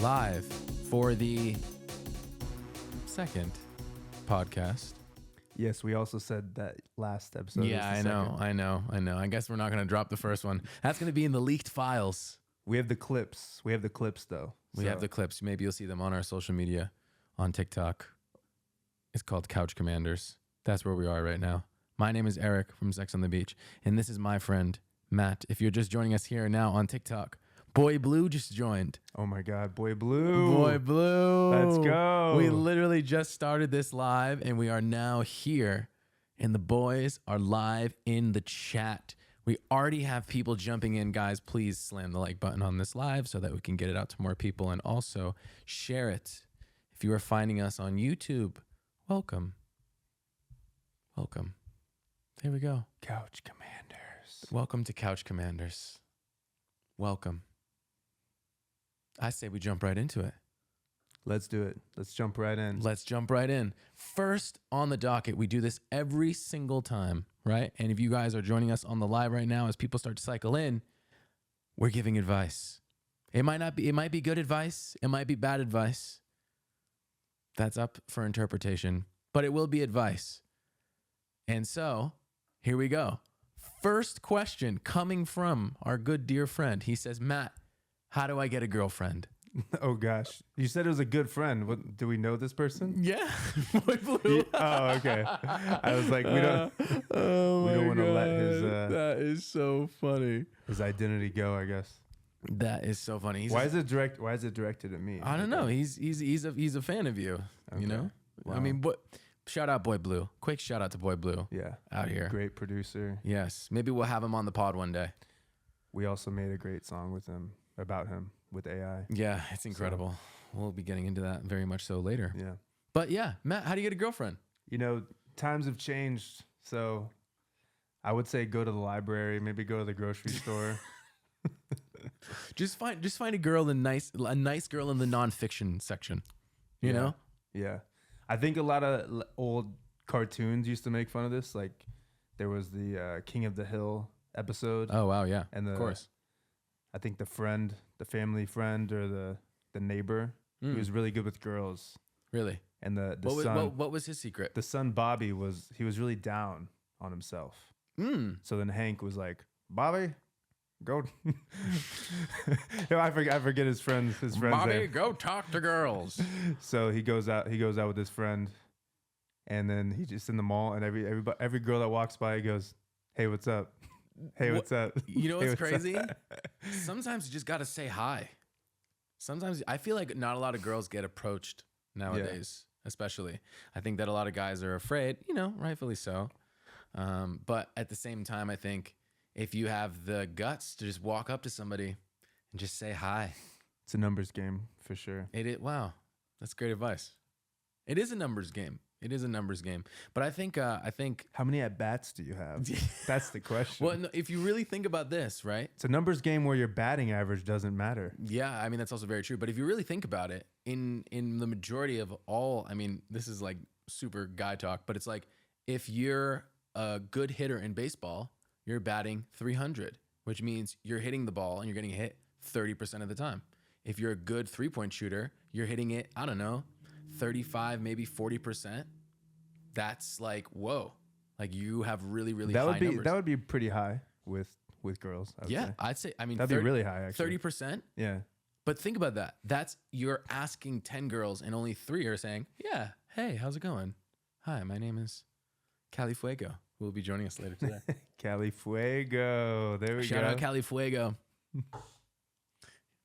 live for the second podcast. Yes, we also said that last episode. Yeah, I know. I guess we're not going to drop the first one. That's going to be in the leaked files. We have the clips. We have the clips, though. We have the clips. Maybe you'll see them on our social media, on TikTok. It's called Couch Commanders. That's where we are right now. My name is Erik from Sex on the Beach, and this is my friend, Matt. If you're just joining us here now on TikTok, Boy Blue just joined. Oh my God, Boy Blue. Boy Blue. Let's go. We literally just started this live, and we are now here, and the boys are live in the chat. We already have people jumping in. Guys, please slam the like button on this live so that we can get it out to more people, and also share it. If you are finding us on YouTube, welcome. Welcome. There we go. Couch Commanders. Welcome to Couch Commanders. Welcome. I say we jump right into it. Let's do it. Let's jump right in. Let's jump right in. First on the docket, we do this every single time, right? And if you guys are joining us on the live right now, as people start to cycle in, we're giving advice. It might be good advice. It might be bad advice. That's up for interpretation, but it will be advice. And so here we go. First question coming from our good dear friend. He says, Matt, how do I get a girlfriend? Oh gosh, you said it was a good friend. What, do we know this person? Yeah, Boy Blue. Oh, okay. I was like, we don't want to let his that is so funny. his identity go, I guess. That is so funny. Why is it directed at me? I don't know. He's a fan of you. Okay. You know. Wow. I mean, shout out Boy Blue. Quick shout out to Boy Blue. Yeah, out here. Great producer. Yes, maybe we'll have him on the pod one day. We also made a great song with him about him with AI. Yeah, it's incredible. So, we'll be getting into that very much so later. Yeah. But yeah, Matt, how do you get a girlfriend? You know, times have changed, so I would say go to the library, maybe go to the grocery store. Just find a girl, a nice girl in the nonfiction section. You know? Yeah. I think a lot of old cartoons used to make fun of this. Like there was the King of the Hill episode. Oh wow, yeah. And of course. I think the family friend or the neighbor, he was really good with girls. Really? And the son, what was his secret? The son Bobby was really down on himself. So then Hank was like, Bobby, go. I forget his friend's Bobby, name. go talk to girls. So he goes out with his friend, and then he's just in the mall, and every girl that walks by, he goes, "Hey, what's up? Hey, what's up?" You know what's crazy? Sometimes you just got to say hi. Sometimes I feel like not a lot of girls get approached nowadays, especially. I think that a lot of guys are afraid, rightfully so. But at the same time, I think if you have the guts to just walk up to somebody and just say hi. It's a numbers game for sure. Wow. That's great advice. It is a numbers game. But I think how many at bats do you have? That's the question. Well, no, if you really think about this, right? It's a numbers game where your batting average doesn't matter. Yeah, I mean that's also very true. But if you really think about it, in the majority of all, I mean, this is like super guy talk, but it's like if you're a good hitter in baseball, you're batting 300, which means you're hitting the ball and you're getting hit 30% of the time. If you're a good 3-point shooter, you're hitting it, I don't know, 35, maybe 40%. That's like, whoa. Like you have really, really high numbers. That would be pretty high with girls. I'd say, I mean, that'd be really high actually. 30%. Yeah. But think about that. You're asking 10 girls and only 3 are saying, yeah, hey, how's it going? Hi, my name is Cali Fuego, who will be joining us later today. Cali Fuego. There we go. Shout out Cali Fuego.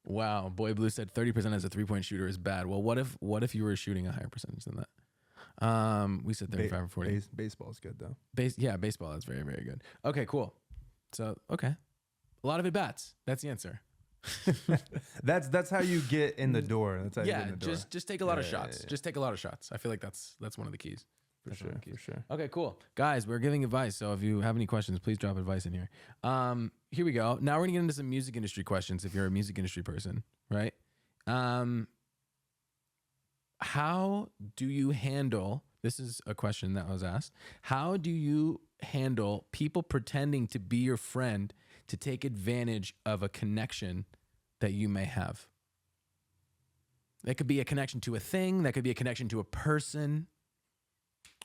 Wow. Boy Blue said 30% as a 3-point shooter is bad. Well, what if you were shooting a higher percentage than that? We said 35 or 40. Baseball's good though. Baseball is very, very good. Okay, cool. So, okay. A lot of at bats. That's the answer. That's how you get in the door. That's how you get in the door. Just take a lot of shots. Just take a lot of shots. I feel like that's one of the keys. For sure. Okay, cool. Guys, we're giving advice, so if you have any questions, please drop advice in here. Here we go. Now we're gonna get into some music industry questions if you're a music industry person, right? How do you handle, this is a question that was asked, how do you handle people pretending to be your friend to take advantage of a connection that you may have? That could be a connection to a thing. That could be a connection to a person.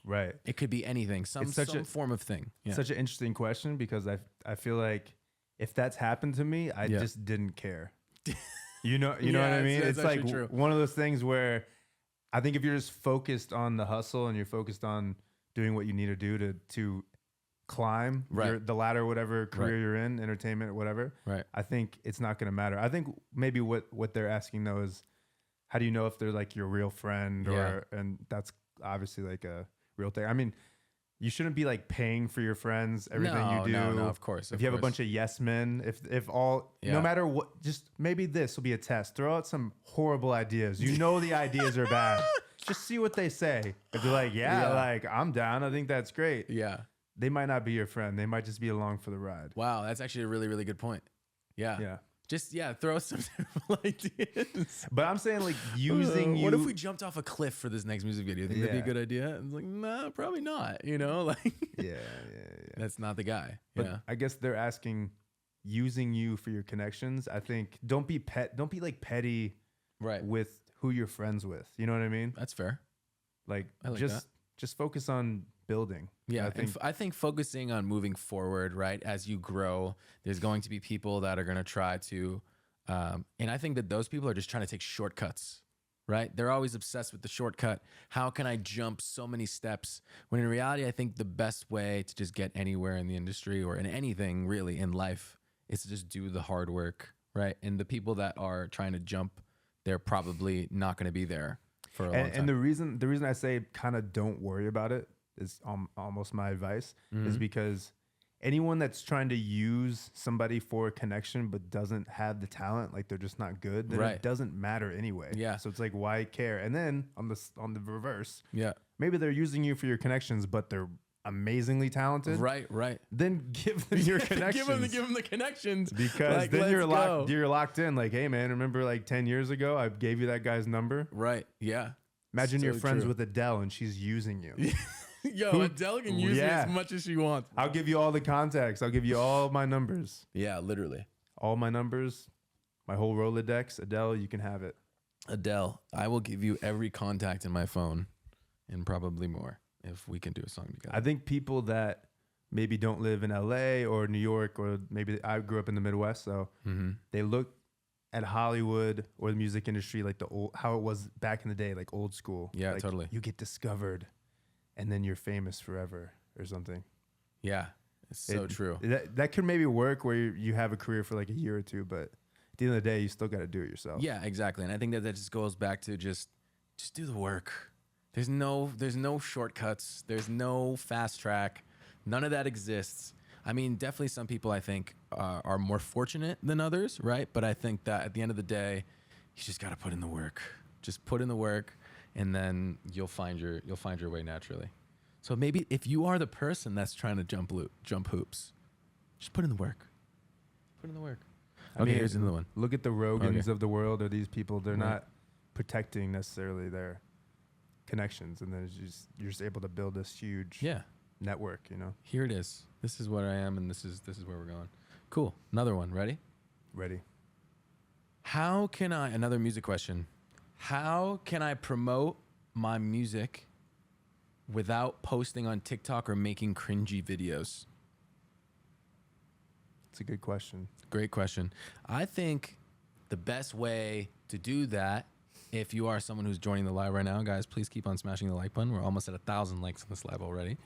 Right. It could be anything. Some form of thing. Yeah. Such an interesting question because I feel like if that's happened to me, I just didn't care. You know what I mean? It's like true. One of those things where I think if you're just focused on the hustle and you're focused on doing what you need to do to climb the ladder, whatever career you're in, entertainment or whatever, I think it's not going to matter. I think maybe what they're asking though is, how do you know if they're like your real friend and that's obviously like a real thing. I mean, you shouldn't be like paying for your friends, everything you do. No, of course. If you have a bunch of yes men, no matter what, just maybe this will be a test. Throw out some horrible ideas. You know the ideas are bad. Just see what they say. If they're like, like I'm down, I think that's great. Yeah. They might not be your friend. They might just be along for the ride. Wow, that's actually a really, really good point. Yeah. Yeah. Just throw some terrible ideas. But I'm saying like using you. What if we jumped off a cliff for this next music video? Think that'd be a good idea? And it's like, nah, probably not. You know, like that's not the guy. But I guess they're asking using you for your connections. I think don't be like petty with who you're friends with. You know what I mean? That's fair. Like just focus on building. Yeah, I think focusing on moving forward, right? As you grow, there's going to be people that are going to try to, and I think that those people are just trying to take shortcuts, right? They're always obsessed with the shortcut. How can I jump so many steps? When in reality, I think the best way to just get anywhere in the industry or in anything really in life is to just do the hard work, right? And the people that are trying to jump, they're probably not going to be there for a long time. And the reason I say kind of don't worry about it is almost my advice is because anyone that's trying to use somebody for a connection but doesn't have the talent, like they're just not good, then it doesn't matter anyway. Yeah. So it's like, why care? And then on the reverse, maybe they're using you for your connections, but they're amazingly talented. Right. Then give them your connections. give them the connections. Because like, then you're locked in. Like, hey man, remember like 10 years ago I gave you that guy's number? Right. Yeah. Imagine you're friends with Adele and she's using you. Yo, Adele can use me as much as she wants. I'll give you all the contacts. I'll give you all my numbers. Yeah, literally. All my numbers, my whole Rolodex. Adele, you can have it. Adele, I will give you every contact in my phone and probably more if we can do a song together. I think people that maybe don't live in LA or New York, or maybe I grew up in the Midwest, so they look at Hollywood or the music industry like how it was back in the day, like old school. Yeah, like totally. You get discovered and then you're famous forever or something. Yeah, it's so true. That could maybe work where you have a career for like a year or two, but at the end of the day, you still got to do it yourself. Yeah, exactly. And I think that just goes back to just do the work. There's no shortcuts. There's no fast track. None of that exists. I mean, definitely some people I think are more fortunate than others, right? But I think that at the end of the day, you just got to put in the work. Just put in the work. And then you'll find your way naturally. So maybe if you are the person that's trying to jump hoops, just put in the work. Put in the work. Okay, here's another one. Look at the Rogans of the world, or these people. They're not protecting necessarily their connections, and then you're just able to build this huge network. You know. Here it is. This is what I am, and this is where we're going. Cool. Another one. Ready? Ready. How can I? Another music question. How can I promote my music without posting on TikTok or making cringy videos? It's a good question. Great question. I think the best way to do that, if you are someone who's joining the live right now, guys, please keep on smashing the like button. We're almost at 1,000 likes on this live already.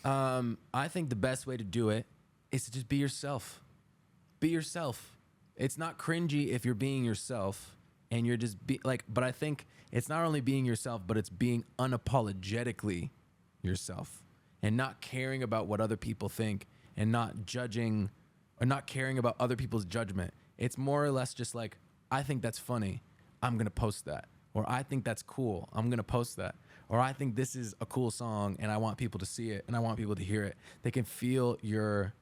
I think the best way to do it is to just be yourself. Be yourself. It's not cringy if you're being yourself. And you're just but I think it's not only being yourself, but it's being unapologetically yourself and not caring about what other people think and not judging or not caring about other people's judgment. It's more or less just like, I think that's funny, I'm going to post that. Or I think that's cool, I'm going to post that. Or I think this is a cool song and I want people to see it and I want people to hear it. They can feel your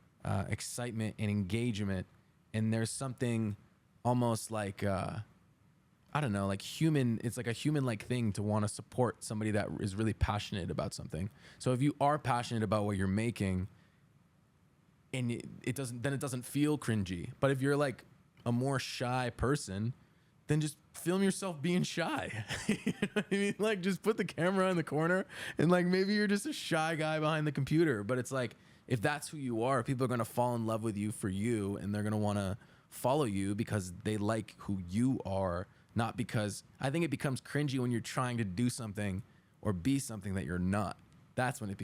excitement and engagement. And there's something almost like... I don't know, like human, it's like a human-like thing to want to support somebody that is really passionate about something. So if you are passionate about what you're making and it doesn't feel cringy. But if you're like a more shy person, then just film yourself being shy. You know what I mean? Like, just put the camera in the corner and like maybe you're just a shy guy behind the computer. But it's like, if that's who you are, people are gonna fall in love with you for you, and they're gonna wanna follow you because they like who you are, not because I think it becomes cringy when you're trying to do something or be something that you're not. That's when it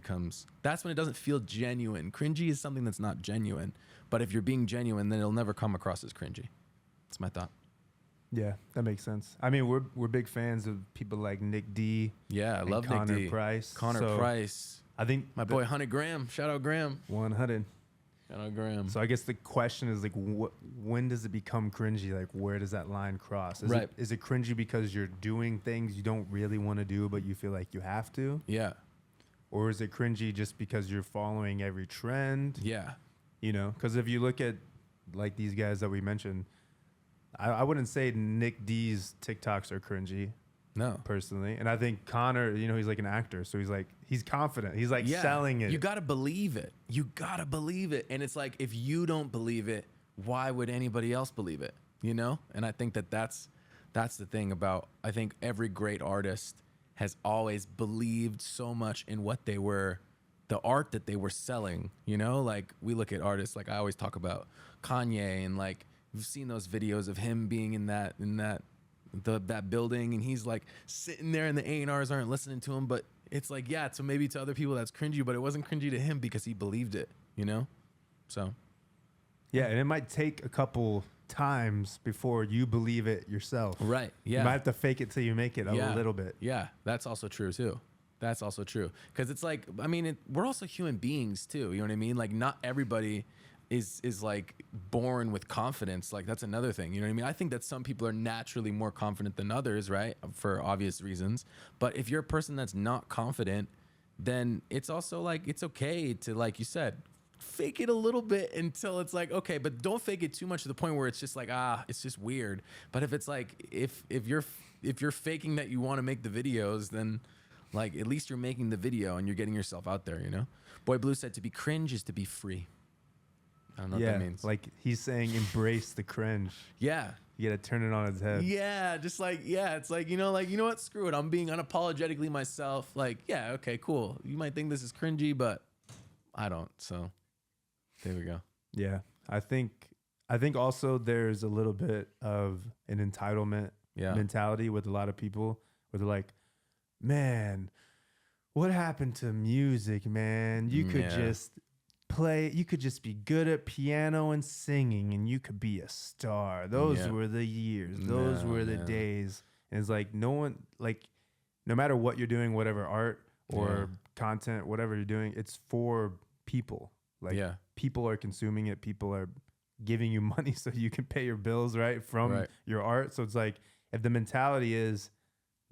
doesn't feel genuine. Cringy is something that's not genuine. But if you're being genuine, then it'll never come across as cringy. That's my thought. Yeah, that makes sense. I mean, we're big fans of people like Nick D. Yeah, I love Connor Nick D. Price. Connor Price. I think my boy 100 Graham. Shout out Graham. 100. Shout out Graham. So I guess the question is like, when does it become cringy? Like, where does that line cross? Is it cringy because you're doing things you don't really want to do, but you feel like you have to? Yeah. Or is it cringy just because you're following every trend? Yeah. You know, because if you look at like these guys that we mentioned, I wouldn't say Nick D's TikToks are cringy. No. Personally. And I think Connor, you know, he's like an actor. So he's confident. He's like selling it. You got to believe it. You got to believe it. And it's like, if you don't believe it, why would anybody else believe it? You know? And I think that's the thing about, I think every great artist has always believed so much in what they were, the art that they were selling, you know? Like, we look at artists, like I always talk about Kanye, and like, we've seen those videos of him being in that building, and he's like sitting there and the A&Rs aren't listening to him, but it's like, yeah, so maybe to other people that's cringy, but it wasn't cringy to him because he believed it, you know? So. Yeah, and it might take a couple times before you believe it yourself. Right, yeah. You might have to fake it till you make it a little bit. Yeah, that's also true too. That's also true. Because it's like, I mean, we're also human beings too, you know what I mean? Like, not everybody is like born with confidence. Like, that's another thing, you know what I mean? I think that some people are naturally more confident than others, right? For obvious reasons. But if you're a person that's not confident, then it's also like, it's okay to, like you said, fake it a little bit until it's like, okay, but don't fake it too much to the point where it's just like, it's just weird. But if it's like, if you're faking that you want to make the videos, then like, at least you're making the video and you're getting yourself out there, you know? Boy Blue said to be cringe is to be free. I don't know what that means. Like, he's saying embrace the cringe. Yeah. You gotta turn it on its head. Yeah, just like, yeah, it's like, you know what? Screw it. I'm being unapologetically myself. Like, yeah, okay, cool. You might think this is cringy, but I don't. So there we go. Yeah. I think also there's a little bit of an entitlement mentality with a lot of people where they're like, man, what happened to music, man? You could just play, you could just be good at piano and singing and you could be a star. Those were the years. Those were the days. And it's like, no one, like, no matter what you're doing, whatever art or content, whatever you're doing, it's for people. Like, people are consuming it. People are giving you money so you can pay your bills, right? From your art. So it's like, if the mentality is,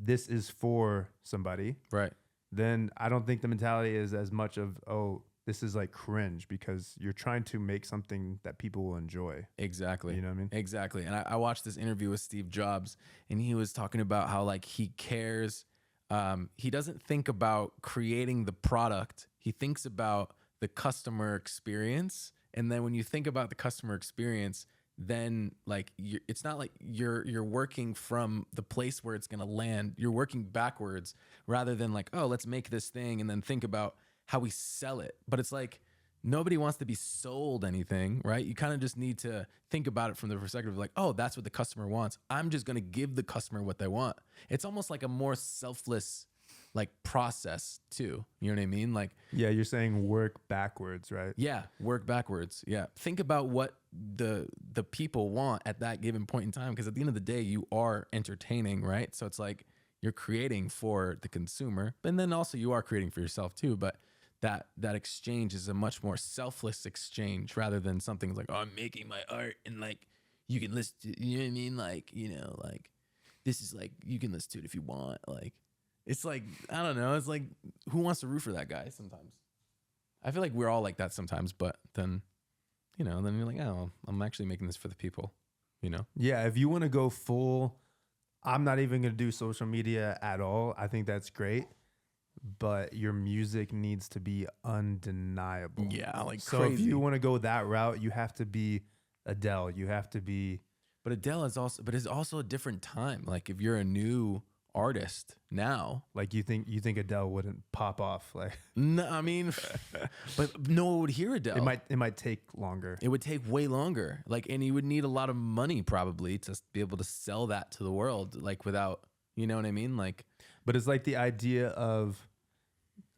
this is for somebody, right? Then I don't think the mentality is as much of, oh, this is like cringe, because you're trying to make something that people will enjoy. Exactly. You know what I mean? Exactly. And I watched this interview with Steve Jobs, and he was talking about how, like, he cares. He doesn't think about creating the product. He thinks about the customer experience. And then when you think about the customer experience, then like it's not like you're working from the place where it's going to land. You're working backwards rather than like, oh, let's make this thing and then think about how we sell it. But it's like, nobody wants to be sold anything, right? You kind of just need to think about it from the perspective of like, oh, that's what the customer wants. I'm just going to give the customer what they want. It's almost like a more selfless like process too. You know what I mean? Like, yeah, you're saying work backwards, right? Yeah, work backwards. Yeah. Think about what the people want at that given point in time, because at the end of the day, you are entertaining, right? So it's like you're creating for the consumer, but then also you are creating for yourself too. But that exchange is a much more selfless exchange rather than something like, oh, I'm making my art and like you can listen to, you know what I mean? Like, you know, like this is like, you can listen to it if you want. Like, it's like, I don't know. It's like, who wants to root for that guy sometimes? I feel like we're all like that sometimes, but then, you know, then you're like, oh, I'm actually making this for the people, you know? Yeah. If you want to go full, I'm not even going to do social media at all. I think that's great. But your music needs to be undeniable. Yeah, like so crazy. if you want to go that route, you have to be Adele. You have to be But it's also a different time. Like if you're a new artist now, like you think Adele wouldn't pop off? Like no, I mean, but no one would hear Adele. It might take longer. It would take way longer. Like, and you would need a lot of money probably to be able to sell that to the world. Like without, you know what I mean? Like, but it's like the idea of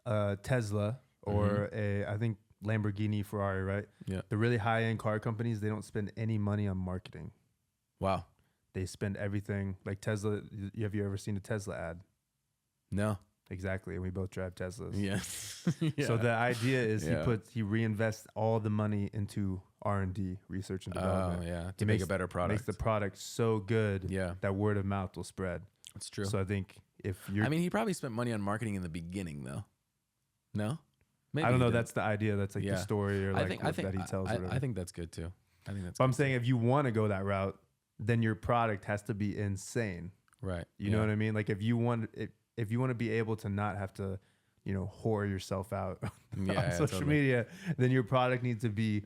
Tesla or I think Lamborghini, Ferrari, right? Yeah. The really high end car companies, they don't spend any money on marketing. Wow. They spend everything. Like Tesla, have you ever seen a Tesla ad? No. Exactly. And we both drive Teslas. Yes. Yeah. So the idea is he reinvests all the money into R&D, research and development. Oh, yeah. To make a better product. Makes the product so good that word of mouth will spread. That's true. So I think I mean, he probably spent money on marketing in the beginning though. No? Maybe I don't know. That's the idea. That's like the Yeah. story or like that he tells. I think that's good too. I think that's But I'm saying if you want to go that route, then your product has to be insane. right. You know what I mean? Like if you want to be able to not have to, whore yourself out on social media, then your product needs to be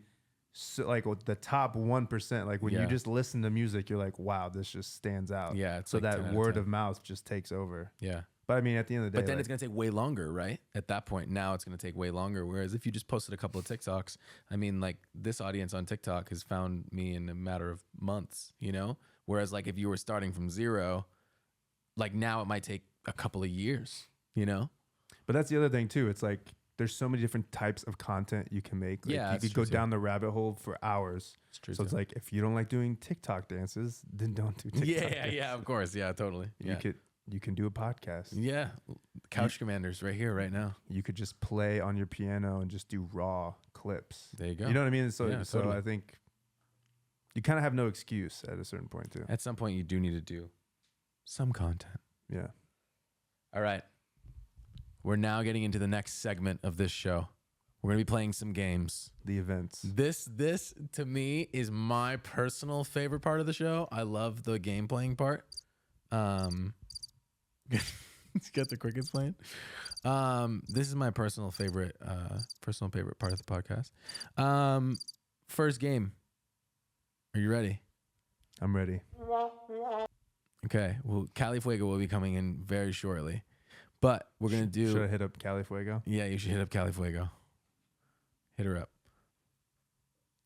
like the top 1%. Like when you just listen to music, you're like, wow, this just stands out. Yeah. So like that word of mouth just takes over. Yeah. But I mean, at the end of the day, but then it's going to take way longer, right? At that point, now it's going to take way longer. Whereas if you just posted a couple of TikToks, I mean, like this audience on TikTok has found me in a matter of months, Whereas like if you were starting from zero, like now it might take a couple of years, But that's the other thing too. It's like there's so many different types of content you can make. Like you could go down the rabbit hole for hours. It's true. So it's like if you don't like doing TikTok dances, then don't do TikTok. Yeah, of course. Yeah, totally. You can do a podcast. Yeah. Couch Commanders right here, right now. You could just play on your piano and just do raw clips. There you go. You know what I mean? So totally. I think you kind of have no excuse at a certain point too. At some point, you do need to do some content. Yeah. All right. We're now getting into the next segment of this show. We're going to be playing some games. The events. This to me is my personal favorite part of the show. I love the game playing part. Get the crickets playing. This is my personal favorite part of the podcast. First game. Are you ready? I'm ready. Okay. Well, Cali Fuego will be coming in very shortly, but we're gonna do. Should I hit up Cali Fuego? Yeah, you should hit up Cali Fuego. Hit her up.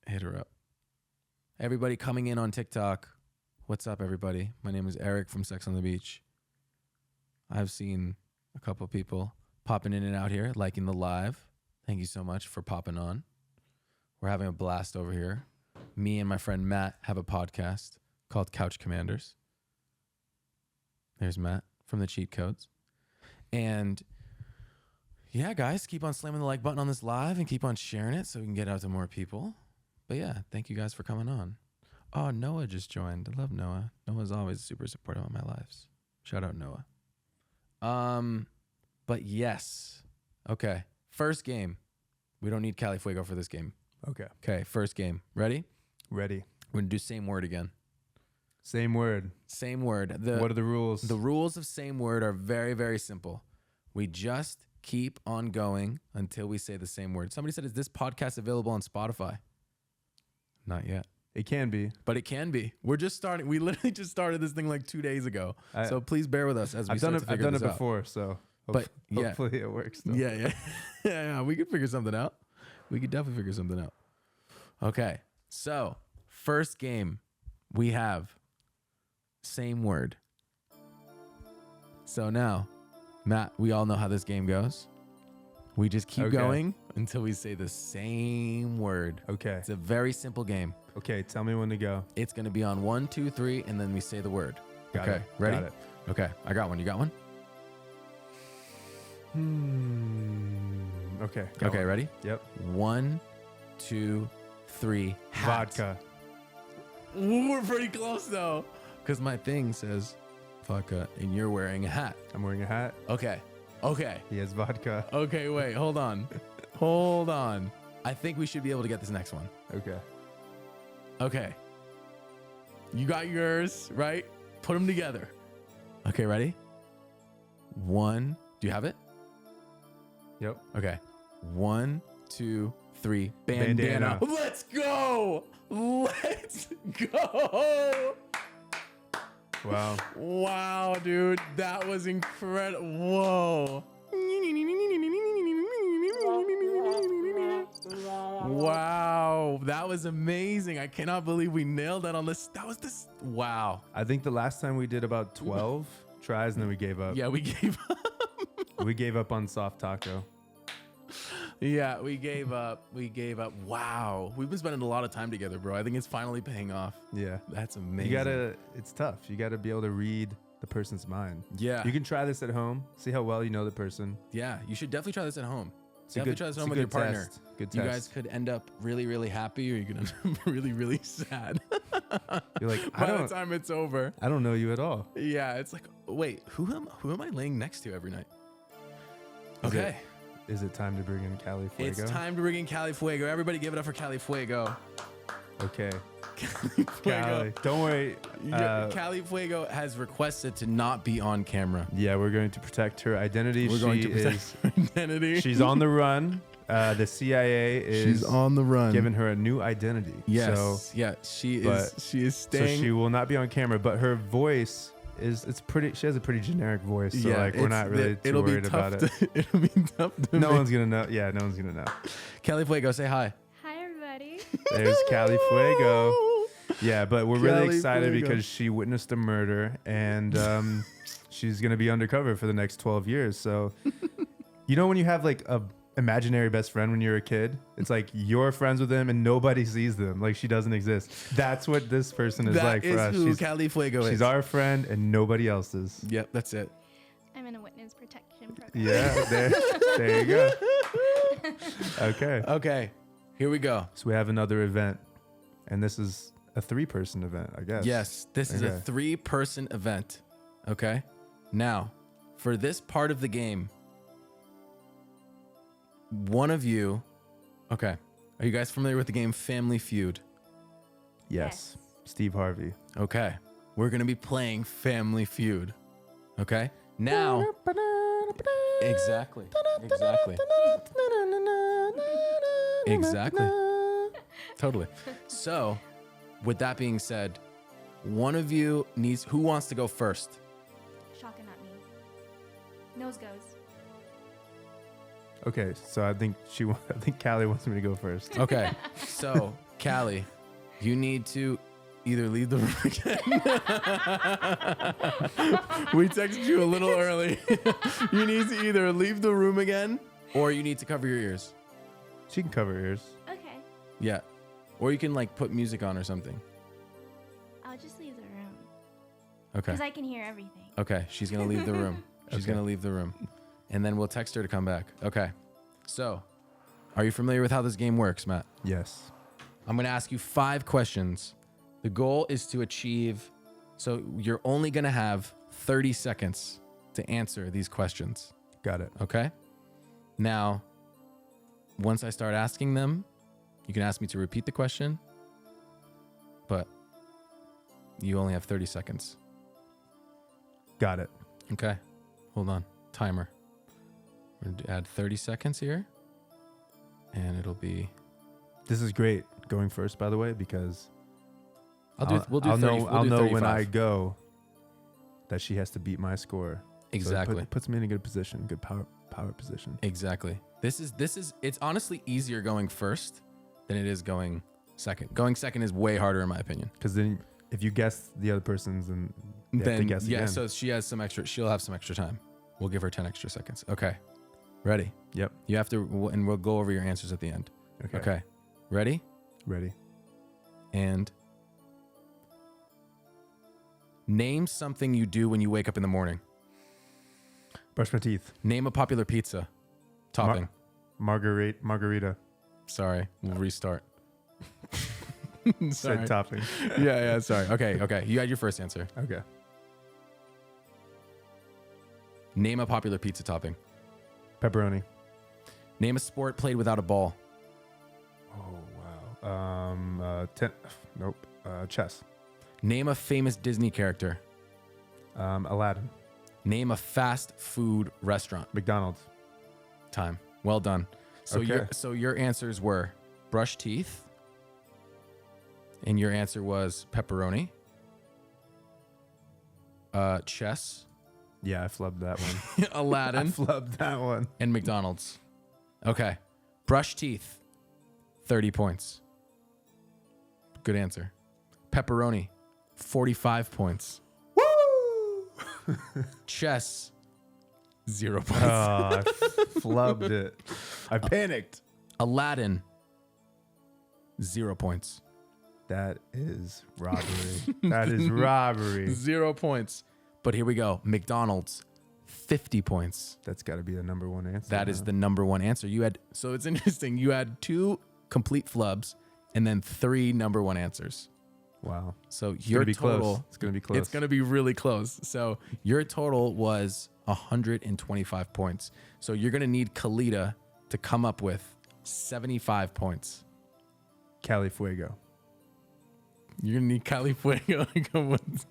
Hit her up. Everybody coming in on TikTok. What's up, everybody? My name is Erik from Sex on the Beach. I've seen a couple of people popping in and out here, liking the live. Thank you so much for popping on. We're having a blast over here. Me and my friend Matt have a podcast called Couch Commanders. There's Matt from the Cheat Codes. And yeah, guys, keep on slamming the like button on this live and keep on sharing it so we can get out to more people. But yeah, thank you guys for coming on. Oh, Noah just joined. I love Noah. Noah's always super supportive of my lives. Shout out Noah. But yes. Okay. First game. We don't need Cali Fuego for this game. Okay. First game. Ready? Ready. We're going to do same word again. Same word. Same word. What are the rules? The rules of same word are very, very simple. We just keep on going until we say the same word. Somebody said, is this podcast available on Spotify? Not yet. It can be. But it can be. We're just starting. We literally just started this thing like 2 days ago. So please bear with us as we start to figure this out. I've done it before, so hopefully it works still. Yeah. Yeah, we could figure something out. We could definitely figure something out. Okay. So, first game, we have same word. So now, Matt, we all know how this game goes. We just keep going until we say the same word. Okay. It's a very simple game. Okay, tell me when to go. It's going to be on 1, 2, 3, and then we say the word. Got it. Ready? Got it. Okay, I got one. You got one? Okay. Okay, ready? Yep. 1, 2, 3. Hat. Vodka. Ooh, we're pretty close though, because my thing says vodka, and you're wearing a hat. I'm wearing a hat. Okay. He has vodka. Okay, wait, hold on. Hold on. I think we should be able to get this next one. Okay. You got yours, right? Put them together. Okay, ready? 1. Do you have it? Yep. Okay. 1, 2, 3. Bandana. Let's go. Let's go. Wow. Wow, dude. That was incredible. Whoa. Wow. That was amazing. I cannot believe we nailed that on this. That was this. Wow. I think the last time we did about 12 tries and then we gave up. Yeah, we gave up. We gave up on soft taco. Yeah, we gave up. Wow. We've been spending a lot of time together, bro. I think it's finally paying off. Yeah. That's amazing. It's tough. You gotta be able to read the person's mind. Yeah. You can try this at home. See how well you know the person. Yeah, you should definitely try this at home. It's Definitely try this at home with your partner. Test. Good You test. guys could end up really, really happy, or you could end up really, really sad. You're like, by the time it's over. I don't know you at all. Yeah, it's like, wait, who am I laying next to every night? Okay. Is it time to bring in Cali Fuego? It's time to bring in Cali Fuego. Everybody give it up for Cali Fuego. Okay. Cali Fuego. Cali. Don't worry. Cali Fuego has requested to not be on camera. Yeah, we're going to protect her identity. We're going to protect her identity. She's on the run. The CIA is She's on the run. giving her a new identity. Yes. So, yeah, she is staying. So she will not be on camera, but her voice it's pretty. She has a pretty generic voice. So like we're not really too worried about it. It'll be tough to No one's gonna know. Yeah, no one's gonna know. Cali Fuego, say hi. Hi, everybody. There's Cali Fuego. Yeah, but we're really Cali excited Fuego. because she witnessed a murder and she's going to be undercover for the next 12 years. So, you know, when you have like a imaginary best friend when you're a kid, it's like you're friends with them and nobody sees them. Like she doesn't exist. That's what this person is like for us. That is who Cali Fuego is. She's our friend and nobody else's. Yep, that's it. I'm in a witness protection program. Yeah, there you go. Okay. Okay, here we go. So we have another event and this is a 3-person event, I guess. Yes, this is a Okay. 3-person event. Okay. Now, for this part of the game, one of you. Okay. Are you guys familiar with the game Family Feud? Yes. Steve Harvey. Okay. We're going to be playing Family Feud. Okay. Now. Exactly. Totally. So, with that being said, one of you needs. Who wants to go first? Shaka, not me. Nose goes. Okay, so I think Callie wants me to go first. Okay. So, Callie, you need to either leave the room again. We texted you a little early. You need to either leave the room again or you need to cover your ears. She can cover her ears. Okay. Yeah. Or you can like put music on or something. I'll just leave the room. Okay. Because I can hear everything. Okay. She's going to leave the room. She's Okay. going to leave the room. And then we'll text her to come back. Okay. So, are you familiar with how this game works, Matt? Yes. I'm going to ask you 5 questions. The goal is to achieve, so you're only going to have 30 seconds to answer these questions. Got it. Okay? Now, once I start asking them, you can ask me to repeat the question, but you only have 30 seconds. Got it. Okay? Hold on. Timer. We're going to add 30 seconds here, and it'll be... This is great going first, by the way, because We'll do 30, I'll know when 35. I go that she has to beat my score. Exactly. So it puts me in a good position, good power position. Exactly. This is it's honestly easier going first than it is going second. Going second is way harder in my opinion. Because then if you guess the other person's, then you have to guess yeah, again. so she'll have some extra time. We'll give her 10 extra seconds. Okay. Ready? Yep. You have to, and we'll go over your answers at the end. Okay. Ready? Ready. And name something you do when you wake up in the morning. Brush my teeth. Name a popular pizza. Topping. Margarita. Sorry. We'll restart. Said topping. Yeah. Sorry. Okay. You had your first answer. Okay. Name a popular pizza topping. Pepperoni. Name a sport played without a ball. Oh, wow. Chess. Name a famous Disney character. Aladdin. Name a fast food restaurant. McDonald's. Time. Well done. So Okay. your answers were brush teeth, And your answer was pepperoni, chess, Yeah, I flubbed that one. I Aladdin, flubbed that one. and McDonald's. Okay. Brush teeth, 30 points. Good answer. Pepperoni, 45 points. Woo! Chess, 0 points. Oh, I flubbed it. I panicked. Aladdin, 0 points. That is robbery. That is robbery. 0 points. But here we go. McDonald's, 50 points. That's got to be the number one answer. That is the number one answer. So it's interesting. You had 2 complete flubs and then 3 number one answers. Wow. So It's your gonna be total, close. It's gonna be close. It's going to be really close. So your total was 125 points. So you're going to need Kalita to come up with 75 points. Cali Fuego. You're going to need Cali Fuego to come with.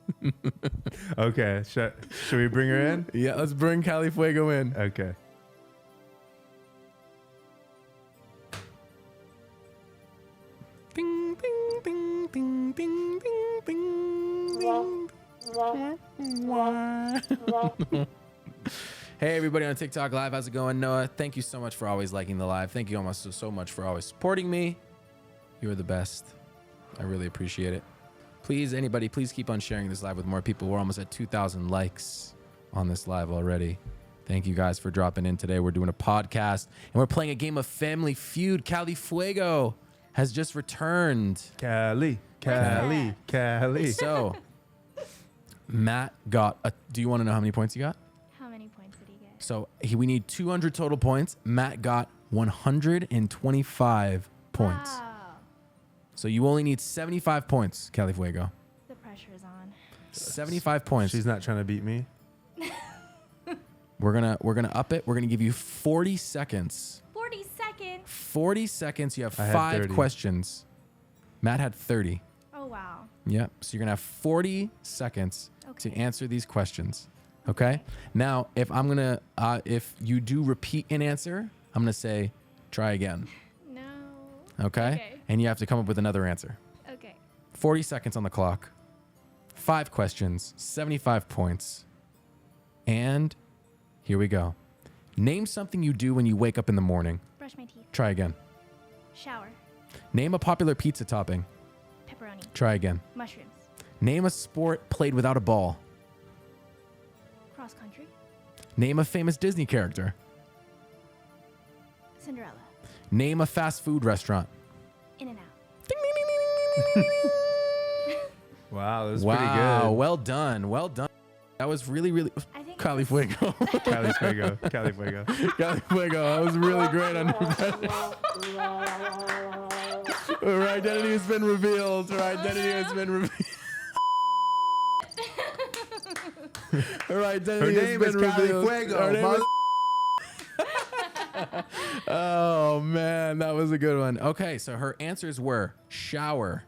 Okay. Should we bring her in? Yeah, let's bring Cali Fuego in. Okay. Ding, ding, ding, ding, ding, ding, ding, ding. Hey, everybody on TikTok Live. How's it going? Noah, thank you so much for always liking the live. Thank you almost so much for always supporting me. You're the best. I really appreciate it. Please, anybody, please keep on sharing this live with more people. We're almost at 2,000 likes on this live already. Thank you guys for dropping in today. We're doing a podcast, and we're playing a game of Family Feud. Cali Fuego has just returned. Cali. So, Matt got do you want to know how many points he got? How many points did he get? So, we need 200 total points. Matt got 125 points. Wow. So, you only need 75 points, Cali Fuego. The pressure is on. 75 points. She's not trying to beat me. We're gonna up it. We're gonna give you 40 seconds. 40 seconds. 40 seconds. You have I had 5 30. questions. Matt had 30. Oh, wow. Yep. So you're gonna have 40 seconds to Okay. answer these questions. Okay. Now, if if you do repeat an answer, I'm gonna say, try again. No. Okay. Okay. And you have to come up with another answer. Okay. 40 seconds on the clock. 5 questions. 75 points. And here we go. Name something you do when you wake up in the morning. Brush my teeth. Try again. Shower. Name a popular pizza topping. Pepperoni. Try again. Mushrooms. Name a sport played without a ball. Cross country. Name a famous Disney character. Cinderella. Name a fast food restaurant. In and out. Wow, that was Wow, pretty good. well done. Well done. That was really, really... I think Cali Fuego. Cali Fuego. Cali Fuego. Cali Fuego. That was really great on your Her identity has been revealed. Her identity has been revealed. Her identity Her has name been is Cali revealed. Fuego. Her name is- Oh, man. That was a good one. Okay, so her answers were shower.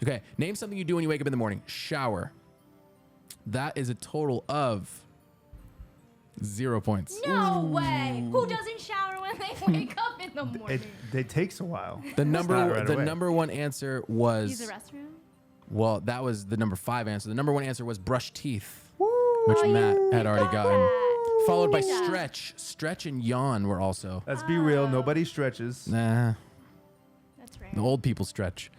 Okay, name something you do when you wake up in the morning. Shower. That is a total of 0 points. No way. Who doesn't shower when they wake up in the morning? It takes a while. The not right away. number one answer Use was the restroom? well, that was the number 5 answer. The number 1 answer was brush teeth, which Oh, Matt had already gotten. that. Followed by Good job. stretch. Stretch and yawn were also. Let's be real. Nobody stretches. Nah, That's rare. the old people stretch.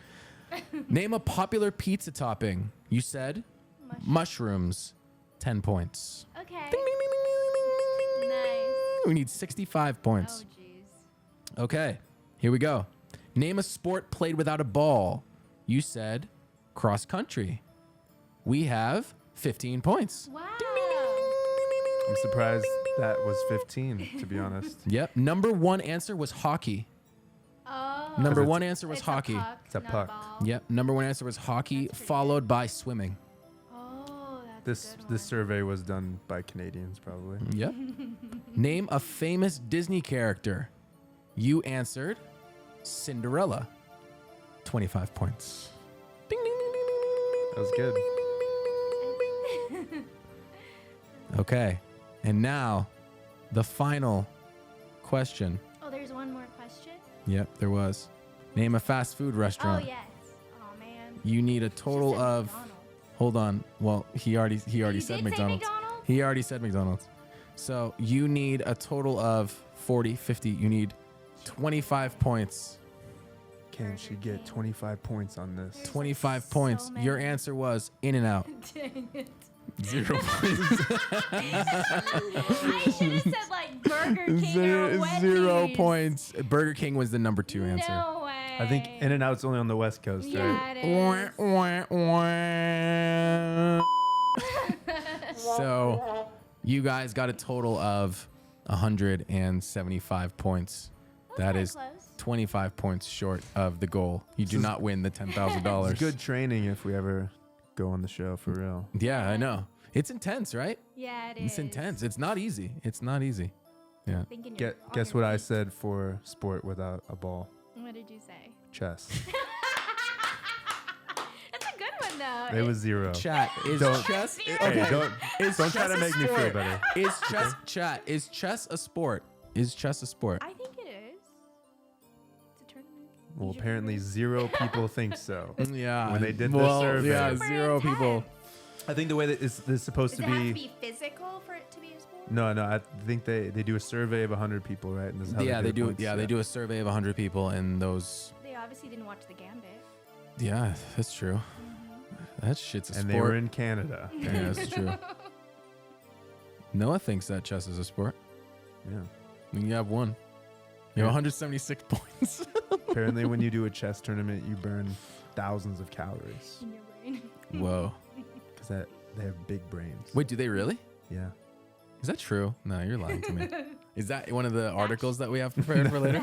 Name a popular pizza topping. You said mushrooms. 10 points. Okay. Ding, ding, ding, ding, ding, ding, ding, Nice. ding. We need 65 points. Oh, jeez. Okay, here we go. Name a sport played without a ball. You said cross country. We have 15 points. Wow. I'm surprised that was 15, to be honest. Yep. Number 1 answer was hockey. Oh. Number it's- 1 answer was It's hockey. A puck, It's a not puck. ball. Yep. Number 1 answer was hockey, That's pretty followed by swimming. Oh, that's This a good this one. survey was done by Canadians, probably. Yep. Name a famous Disney character. You answered Cinderella. 25 points. Ding, ding, ding, ding, ding, ding, That was good. ding, ding, ding, ding. Okay. And now the final question. Oh, there's one more question? Yep, there was. Name a fast food Oh, restaurant. yes. Oh, man. You need a total said of. McDonald's. Hold on. Well, he already You said did say McDonald's. McDonald's? He already said McDonald's. So you need a total of 40, 50. You need 25 points. Can she get 25 points on this? 25 so points. many. Your answer was In-N-Out. Dang it. 0 points. I should have said like Burger King or Wendy's. 0 points. Burger King was the number 2 answer. No way. I think In-N-Out's only on the West Coast, right? Yeah, it is. So you guys got a total of 175 points. That kinda is close. 25 points short of the goal. You do not win the $10,000. It's good training if we ever go on the show for real. Yeah, I know. It's intense, right? Yeah, it is. It's intense. It's not easy. It's not easy. Yeah. Thinking you're on Guess your what I feet. said for sport without a ball? What did you say? Chess. That's a good one though. It was 0. Chat is Don't- chess. Hey, Hey, don't Is try chess to a make me feel sport? better. Is chess chat? Is chess a sport? Is chess a sport? I think it is. It's a tournament. Well, Use your apparently fingers. 0 people think so. Yeah. When they did the well, survey. yeah, Super 0 people. intense. I think the way that this is supposed Does to it have to be. be physical for it to be a sport? No, I think they do a survey of 100 people, right? And this is how Yeah, they the do. points. Yeah, they do a survey of 100 people, and those. They obviously didn't watch the Gambit. Yeah, that's true. That shit's a And sport. they were in Canada. Yeah, that's true. Noah thinks that chess is a sport. Yeah. I mean, you have one. You have 176 points. Apparently, when you do a chess tournament, you burn thousands of calories In your brain. Whoa. because they have big brains. Wait, do they really? Yeah. Is that true? No, you're lying to me. Is that one of the articles that we have prepared for later?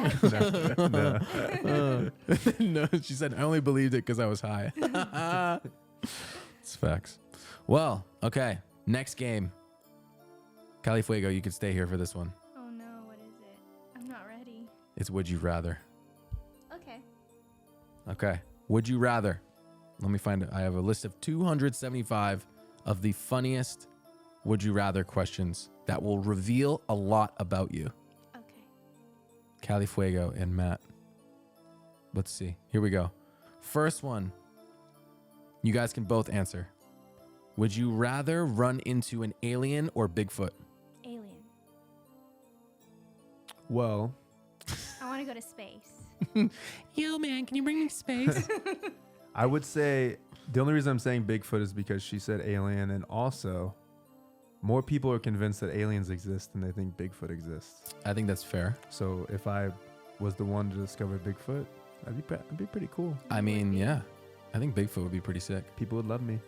No. No, she said, I only believed it because I was high. It's facts. Well, okay. Next game. Califuego, you could stay here for this one. Oh no, what is it? I'm not ready. It's Would You Rather. Okay. Okay. Would you rather? Let me find it. I have a list of 275 of the funniest Would You Rather questions that will reveal a lot about you. Okay. Califuego and Matt. Let's see. Here we go. First one. You guys can both answer. Would you rather run into an alien or Bigfoot? Alien. Well, I want to go to space. Yo, man, can you bring me to space? I would say the only reason I'm saying Bigfoot is because she said alien, and also more people are convinced that aliens exist than they think Bigfoot exists. I think that's fair. So if I was the one to discover Bigfoot, that'd be pretty cool. I mean, yeah. I think Bigfoot would be pretty sick. People would love me.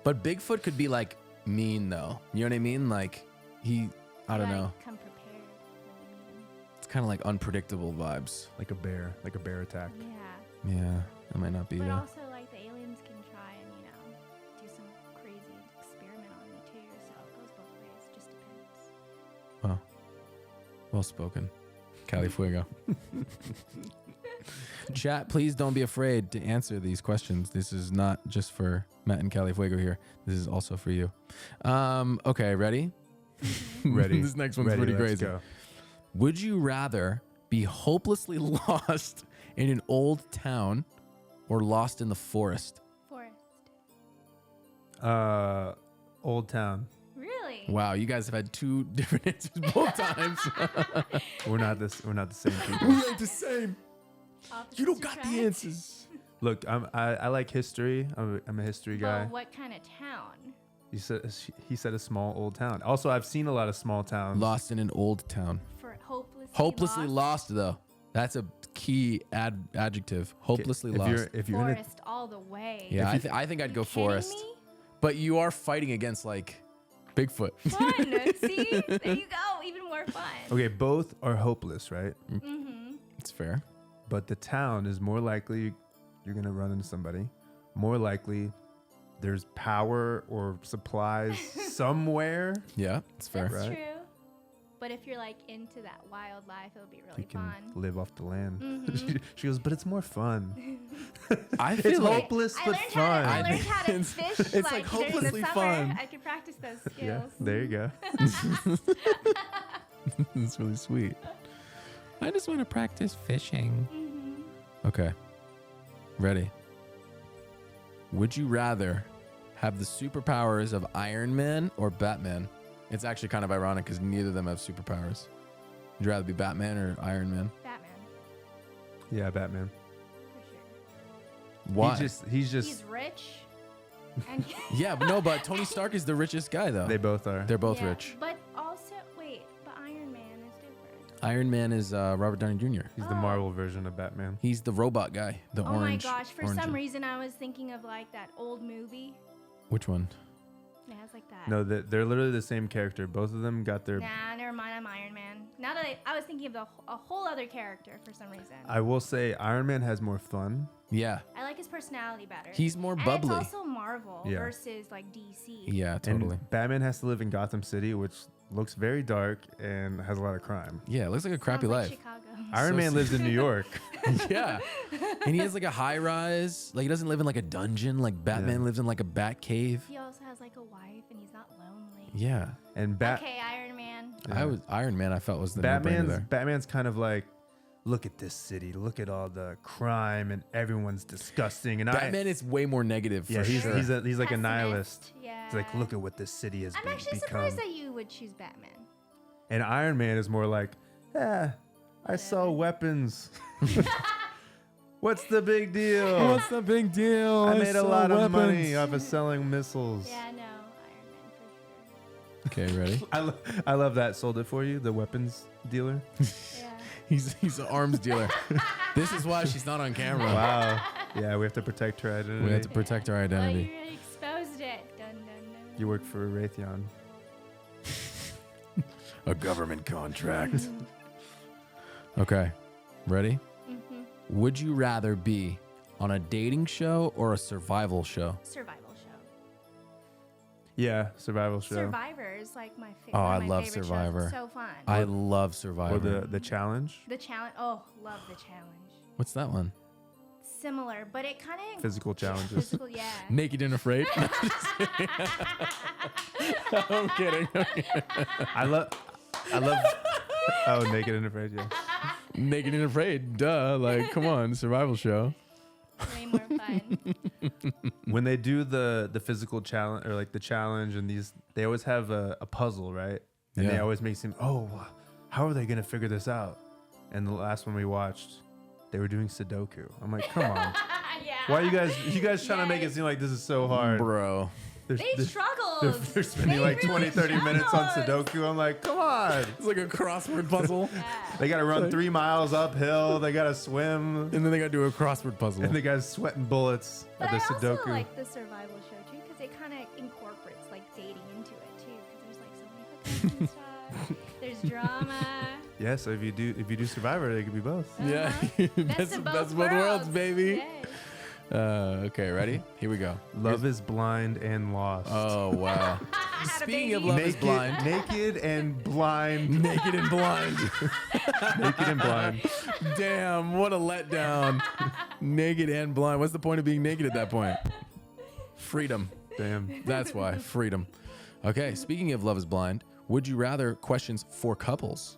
But Bigfoot could be like mean though. You know what I mean? Like I don't know. Come prepared when you meet It's kind of like unpredictable vibes. Like a bear attack. him. Yeah. Yeah, that might not be But though. also, like, the aliens can try and, do some crazy experiment on me, too. So it goes both ways. Just depends. Wow. Well spoken. Califuego. Chat, please don't be afraid to answer these questions. This is not just for Matt and Califuego here. This is also for you. Okay, ready? Ready. This next one's Ready, pretty let's crazy. go. Would you rather be hopelessly lost in an old town or lost in the forest? Forest. Old Town. Really? Wow, you guys have had two different answers both times. We're not the same people. We ain't the same. Opposites You don't got attract? the answers. Look, I like history. I'm a history guy. Well, what kind of town? He said a small old town. Also, I've seen a lot of small towns. Lost in an old town. For hopelessly, Hopelessly lost, though. That's a key adjective. Hopelessly if lost. If you're in a, Forest all the way. Yeah, if you- I think I'd You go kidding forest. me? But you are fighting against like Bigfoot. Fun. See? There you go. Even more fun. okay, both are hopeless, right? Mm-hmm. It's fair. But the town is more likely you're gonna run into somebody. More likely there's power or supplies somewhere. Yeah, it's fair. That's Right. true. But if you're like into that wild life, it'll be really You can fun. live off the land. Mhm. She goes, but it's more fun. I It's feel like hopeless I but learned fun. How to, I learned how to It's- fish it's like like during hopelessly the summer. fun. I could practice those skills. Yeah, there you go. it's really sweet. I just want to practice fishing. Mm-hmm. Okay. Ready. Would you rather have the superpowers of Iron Man or Batman? It's actually kind of ironic because neither of them have superpowers. Would you rather be Batman or Iron Man? Batman, Yeah, Batman. for sure. Why? He's rich. And Yeah, but no, but Tony Stark is the richest guy, though. They both are. They're both yeah, rich. But also, wait, but Iron Man is different. Iron Man is Robert Downey Jr. He's the Marvel version of Batman. He's the robot guy, the Oh orange. my gosh, for orange- some reason I was thinking of like that old movie. Which one? It has like that. No, they're literally the same character. Both of them got their. Nah, never mind. I'm Iron Man. Now that I was thinking of a whole other character for some reason. I will say Iron Man has more fun. Yeah. I like his personality better. He's more and bubbly. it's also Marvel Yeah. versus like DC. Yeah, totally. And Batman has to live in Gotham City, which looks very dark and has a lot of crime. Yeah, it looks like a crappy Sounds like life. Chicago. Iron Man lives in New York. Yeah. And he has like a high rise. Like he doesn't live in like a dungeon. Like Batman lives in like a bat cave. He also has like a wife and he's not lonely. Yeah. And Okay, Iron Man. Yeah. Iron Man I felt was the no-brainer there. Batman's kind of like, look at this city, look at all the crime and everyone's disgusting. And Batman is way more negative for he's sure. he's like a Pessimist. nihilist. Yeah. He's like, look at what this city has I'm actually become. surprised that you would choose Batman. And Iron Man is more like, I saw weapons. What's the big deal? What's the big deal? I made a saw lot of weapons. money off of selling missiles. Yeah, no, Iron Man Okay, ready? I love that. Sold it for you, the weapons dealer. for sure. Yeah. He's an arms dealer. This is why she's not on camera. Wow. Yeah, we have to protect her identity. We have to protect our Oh, identity. you really exposed it. Dun, dun, dun. You work for Raytheon. A government contract. Okay, ready? Mm-hmm. Would you rather be on a dating show or a survival show? Survival show. Yeah, survival show. Survivor is like my favorite. Oh, I one of my love favorite shows. Survivor. It's so fun. I love Survivor. Or the challenge. The challenge. Oh, love the challenge. What's that one? Similar, but it kind of Physical challenges. Physical, yeah. Naked and Afraid? I'm kidding. I love. Oh, Naked and Afraid. Yeah. Naked and Afraid. Duh. Like, come on, survival show. Way more fun. When they do the physical challenge or like the challenge and these, they always have a puzzle, right? And they Yeah. always make seem, how are they gonna figure this out? And the last one we watched, they were doing Sudoku. I'm like, come on. Yeah. Why are you guys trying to make it seem like this is so hard? Bro. They struggled. They're spending They like 20, really 30 minutes on struggled. Sudoku. I'm like, come on. It's like a crossword puzzle. Yeah. They got to run 3 miles uphill. They got to swim. And then they got to do a crossword puzzle. And the guy's sweating bullets But at the I Sudoku. also like the survival show too because it kind of incorporates like dating into it too because there's like so many hookups and stuff. There's drama. Yeah, so if you do Survivor, they could be both. Yeah. Best of both worlds, baby. Yay. Okay, ready? Here we go. Love is Blind and Lost. Oh, wow. Had a Speaking of baby. Love is Blind. Naked and blind. Naked and blind. Naked and blind. Damn, what a letdown. Naked and blind. What's the point of being naked at that point? Freedom. Damn. That's why. Freedom. Okay, speaking of Love is Blind, would you rather questions for couples?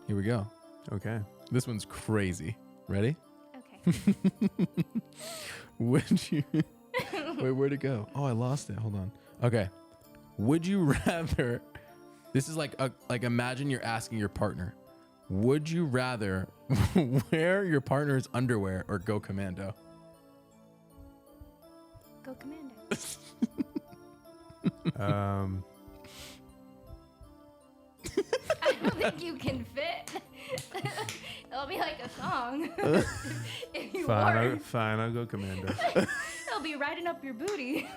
Here we go. Okay. This one's crazy. Ready? Okay. Would you wait, where'd it go? Oh, I lost it. Hold on. Okay. Would you rather this is like imagine you're asking your partner, would you rather wear your partner's underwear or go commando? Go Commando. I don't think you can fit. It'll be like a song. If you wore. Fine, I'll go Commando. It'll be riding up your booty.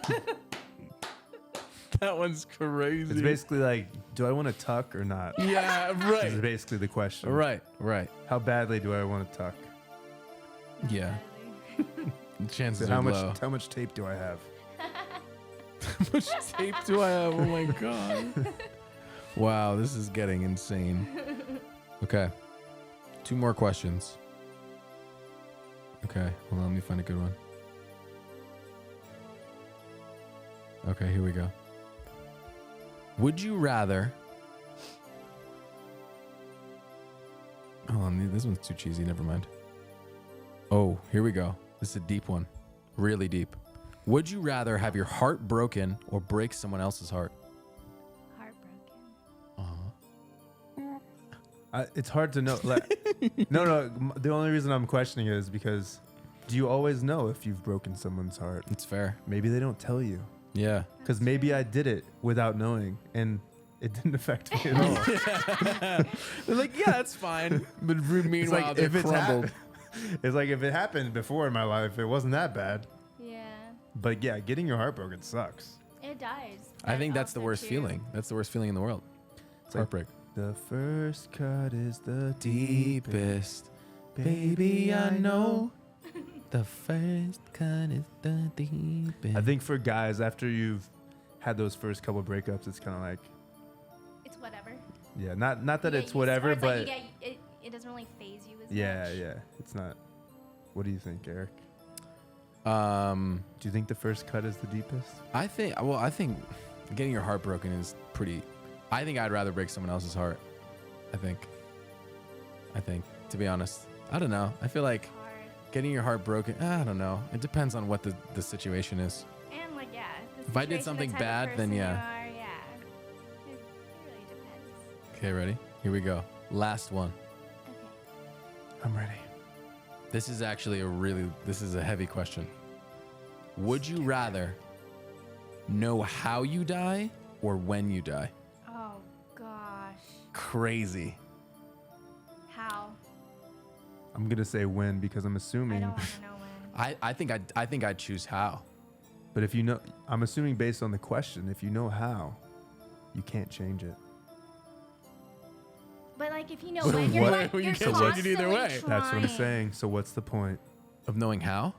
That one's crazy. It's basically like, do I want to tuck or not? Yeah, This is right. basically the question. Right. How badly do I want to tuck? Yeah. Chances So are low. how much tape do I have? How much tape do I have? Oh my god. Wow, this is getting insane. Okay. 2 more questions. Okay, hold on, let me find a good one. Okay, here we go. Would you rather... Hold on, this one's too cheesy, never mind. Oh, here we go. This is a deep one. Really deep. Would you rather have your heart broken or break someone else's heart? Heartbroken. It's hard to know. No. The only reason I'm questioning it is because do you always know if you've broken someone's heart? It's fair. Maybe they don't tell you. Yeah. Because maybe I did it without knowing and it didn't affect me at all. They're like, yeah, it's fine. But meanwhile, like they're crumbled. It's like if it happened before in my life, it wasn't that bad. Yeah. But yeah, getting your heart broken sucks. It does. I think but that's the also worst too- feeling. That's the worst feeling in the world. It's like- heartbreak. The first cut is the Deepest, baby, I know. The first cut is the deepest. I think for guys, after you've had those first couple breakups, it's kind of like, It's whatever. yeah, not that You it's get used- or whatever, it's but like it doesn't really phase you as yeah, much. yeah, it's not. What do you think, Eric? Um, Do you think the first cut is the deepest? I think getting your heart broken is pretty. I think I'd rather break someone else's heart. I think, to be honest, I don't know. I feel like Hard. getting your heart broken. I don't know. It depends on what the situation is. And like yeah. the If I did situation, something the type of bad, then person you yeah. are, yeah. It really depends. Okay, ready? Here we go. Last one. Okay. I'm ready. This is actually this is a heavy question. Would you rather know how you die or when you die? Oh gosh. Crazy. How? I'm gonna say when because I'm I assuming. don't want to know when. I think I'd choose how. But if you know, I'm assuming based on the question, if you know how, you can't change it. But like if you know So when, you're what- like you you're can't change it either constantly way. trying. That's what I'm saying. So what's the point? Of knowing how?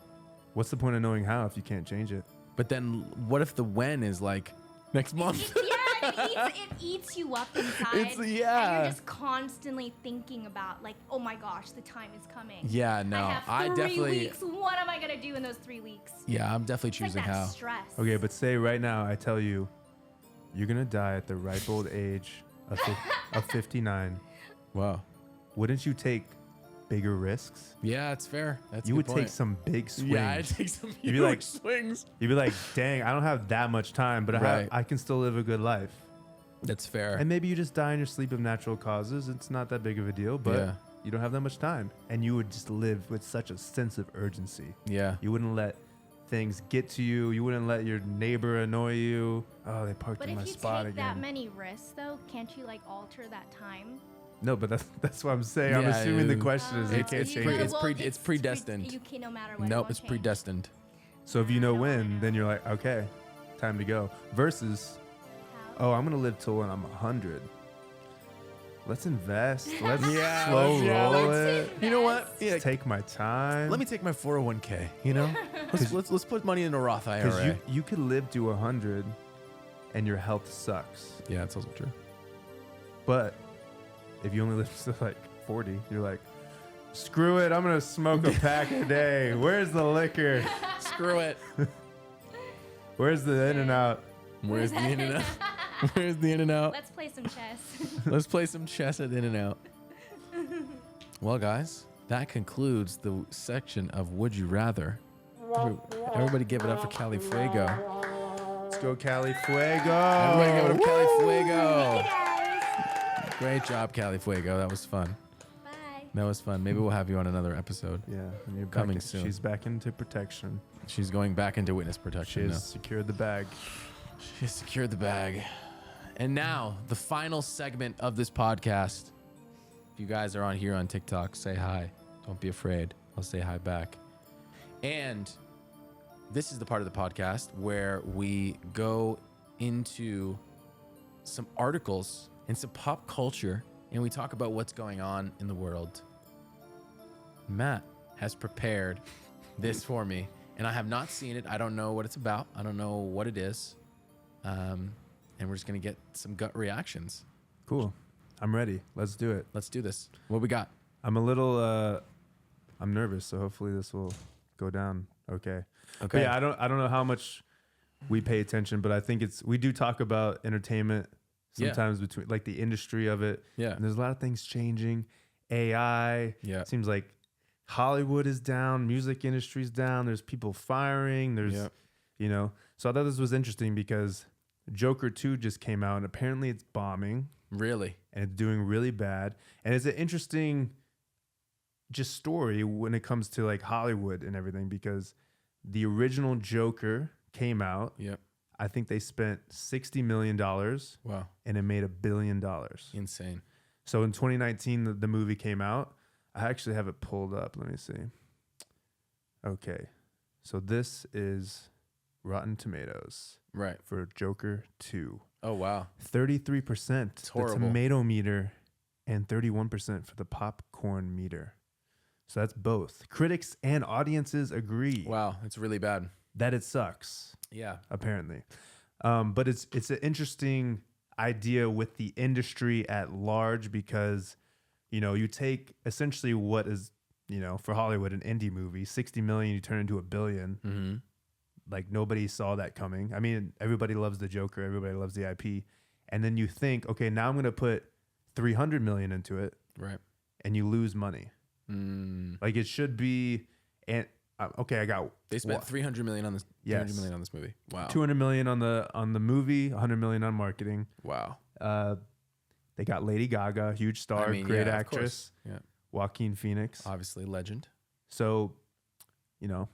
What's the point of knowing how if you can't change it? But then what if the when is like next month? Yeah, it eats you up inside. It's- And yeah. you're just constantly thinking about like, oh my gosh, the time is coming. Yeah, no. I have 3 definitely weeks. What am I gonna do in those 3 weeks? Yeah, I'm definitely It's like choosing that how. stress. Okay, but say right now, I tell you, you're gonna die at the ripe old age of 59. Wow. Wouldn't you take bigger risks? Yeah, it's fair. That's a You good would point. take some big swings. Yeah, I'd take some You'd be huge like- swings. You'd be like, dang, I don't have that much time, but Right. I can still live a good life. That's fair. And maybe you just die in your sleep of natural causes. It's not that big of a deal, but Yeah. you don't have that much time. And you would just live with such a sense of urgency. Yeah. You wouldn't let things get to you. You wouldn't let your neighbor annoy you. Oh, they parked But in if my you spot take again. that many risks, though, can't you like alter that time? No, but that's what I'm saying. I'm Yeah, assuming the yeah. question is you It's- can't it's change pre- it. it's it's predestined. You can no matter what. it Nope, won't it's change. predestined. So if you know I don't wanna when, know. then you're like, okay, time to go. Versus, How? oh, I'm gonna live till when I'm 100. Let's invest. Let's Yeah, slow let's- yeah, roll let's- it. You know what? Yeah. Let's take my time. Let me take my 401k, you know? let's put money in a Roth Because IRA. you could live to 100 and your health sucks. Yeah, it's also true. But if you only live to like 40, you're like, screw it, I'm gonna smoke a pack a day. Where's the liquor? Screw it. Where's the in and out? Where's the in and out? Where's the in and out? Let's play some chess. Let's play some chess at In and Out. Well, guys, that concludes the section of Would You Rather. Everybody give it up for Cali Fuego. Let's go Cali Fuego. Everybody give it up for Cali Fuego. Guys. Great job, Cali Fuego. That was fun. Bye. That was fun. Maybe we'll have you on another episode. Yeah, and you're Coming back soon. She's back into protection. She's going back into witness She protection now. has secured the bag. She has secured the bag. And now, the final segment of this podcast. If you guys are on here on TikTok, say hi. Don't be afraid. I'll say hi back. And this is the part of the podcast where we go into some articles and some pop culture and we talk about what's going on in the world. Matt has prepared this for me and I have not seen it. I don't know what it's about. I don't know what it is. And we're just going to get some gut reactions. Cool. I'm ready. Let's do it. Let's do this. What we got? I'm a little I'm nervous, so hopefully this will go down okay. Okay. But yeah, I don't know how much we pay attention, but I think we do talk about entertainment Yeah. sometimes between like the industry of it. Yeah. And there's a lot of things changing. AI. Yeah. It seems like Hollywood is down, music industry's down, there's people firing, there's Yep. you know? So I thought this was interesting because Joker 2 just came out and apparently it's bombing. Really? And it's doing really bad. And it's an interesting just story when it comes to like Hollywood and everything, because the original Joker came out. Yep. I think they spent $60 million. Wow. And it made $1 billion. Insane. So in 2019, the movie came out. I actually have it pulled up. Let me see. Okay. So this is Rotten Tomatoes. Right. For Joker 2. Oh, wow. 33% It's the horrible. tomato meter and 31% for the popcorn meter. So that's both. Critics and audiences agree. Wow. It's really bad. That it sucks. Yeah. Apparently. But it's an interesting idea with the industry at large, because, you know, you take essentially what is, you know, for Hollywood, an indie movie, 60 million, you turn into $1 billion. Mm-hmm. Like nobody saw that coming. I mean, everybody loves the Joker. Everybody loves the IP. And then you think, okay, now I'm going to put 300 million into it. Right. And you lose money. Like it should be, and okay, I got. They spent $300 million on this. Yes. $300 million on this movie. Wow. 200 million on the movie, 100 million on marketing. Wow. They got Lady Gaga, huge star, great actress. Yeah. Joaquin Phoenix, Obviously, legend. So, you know,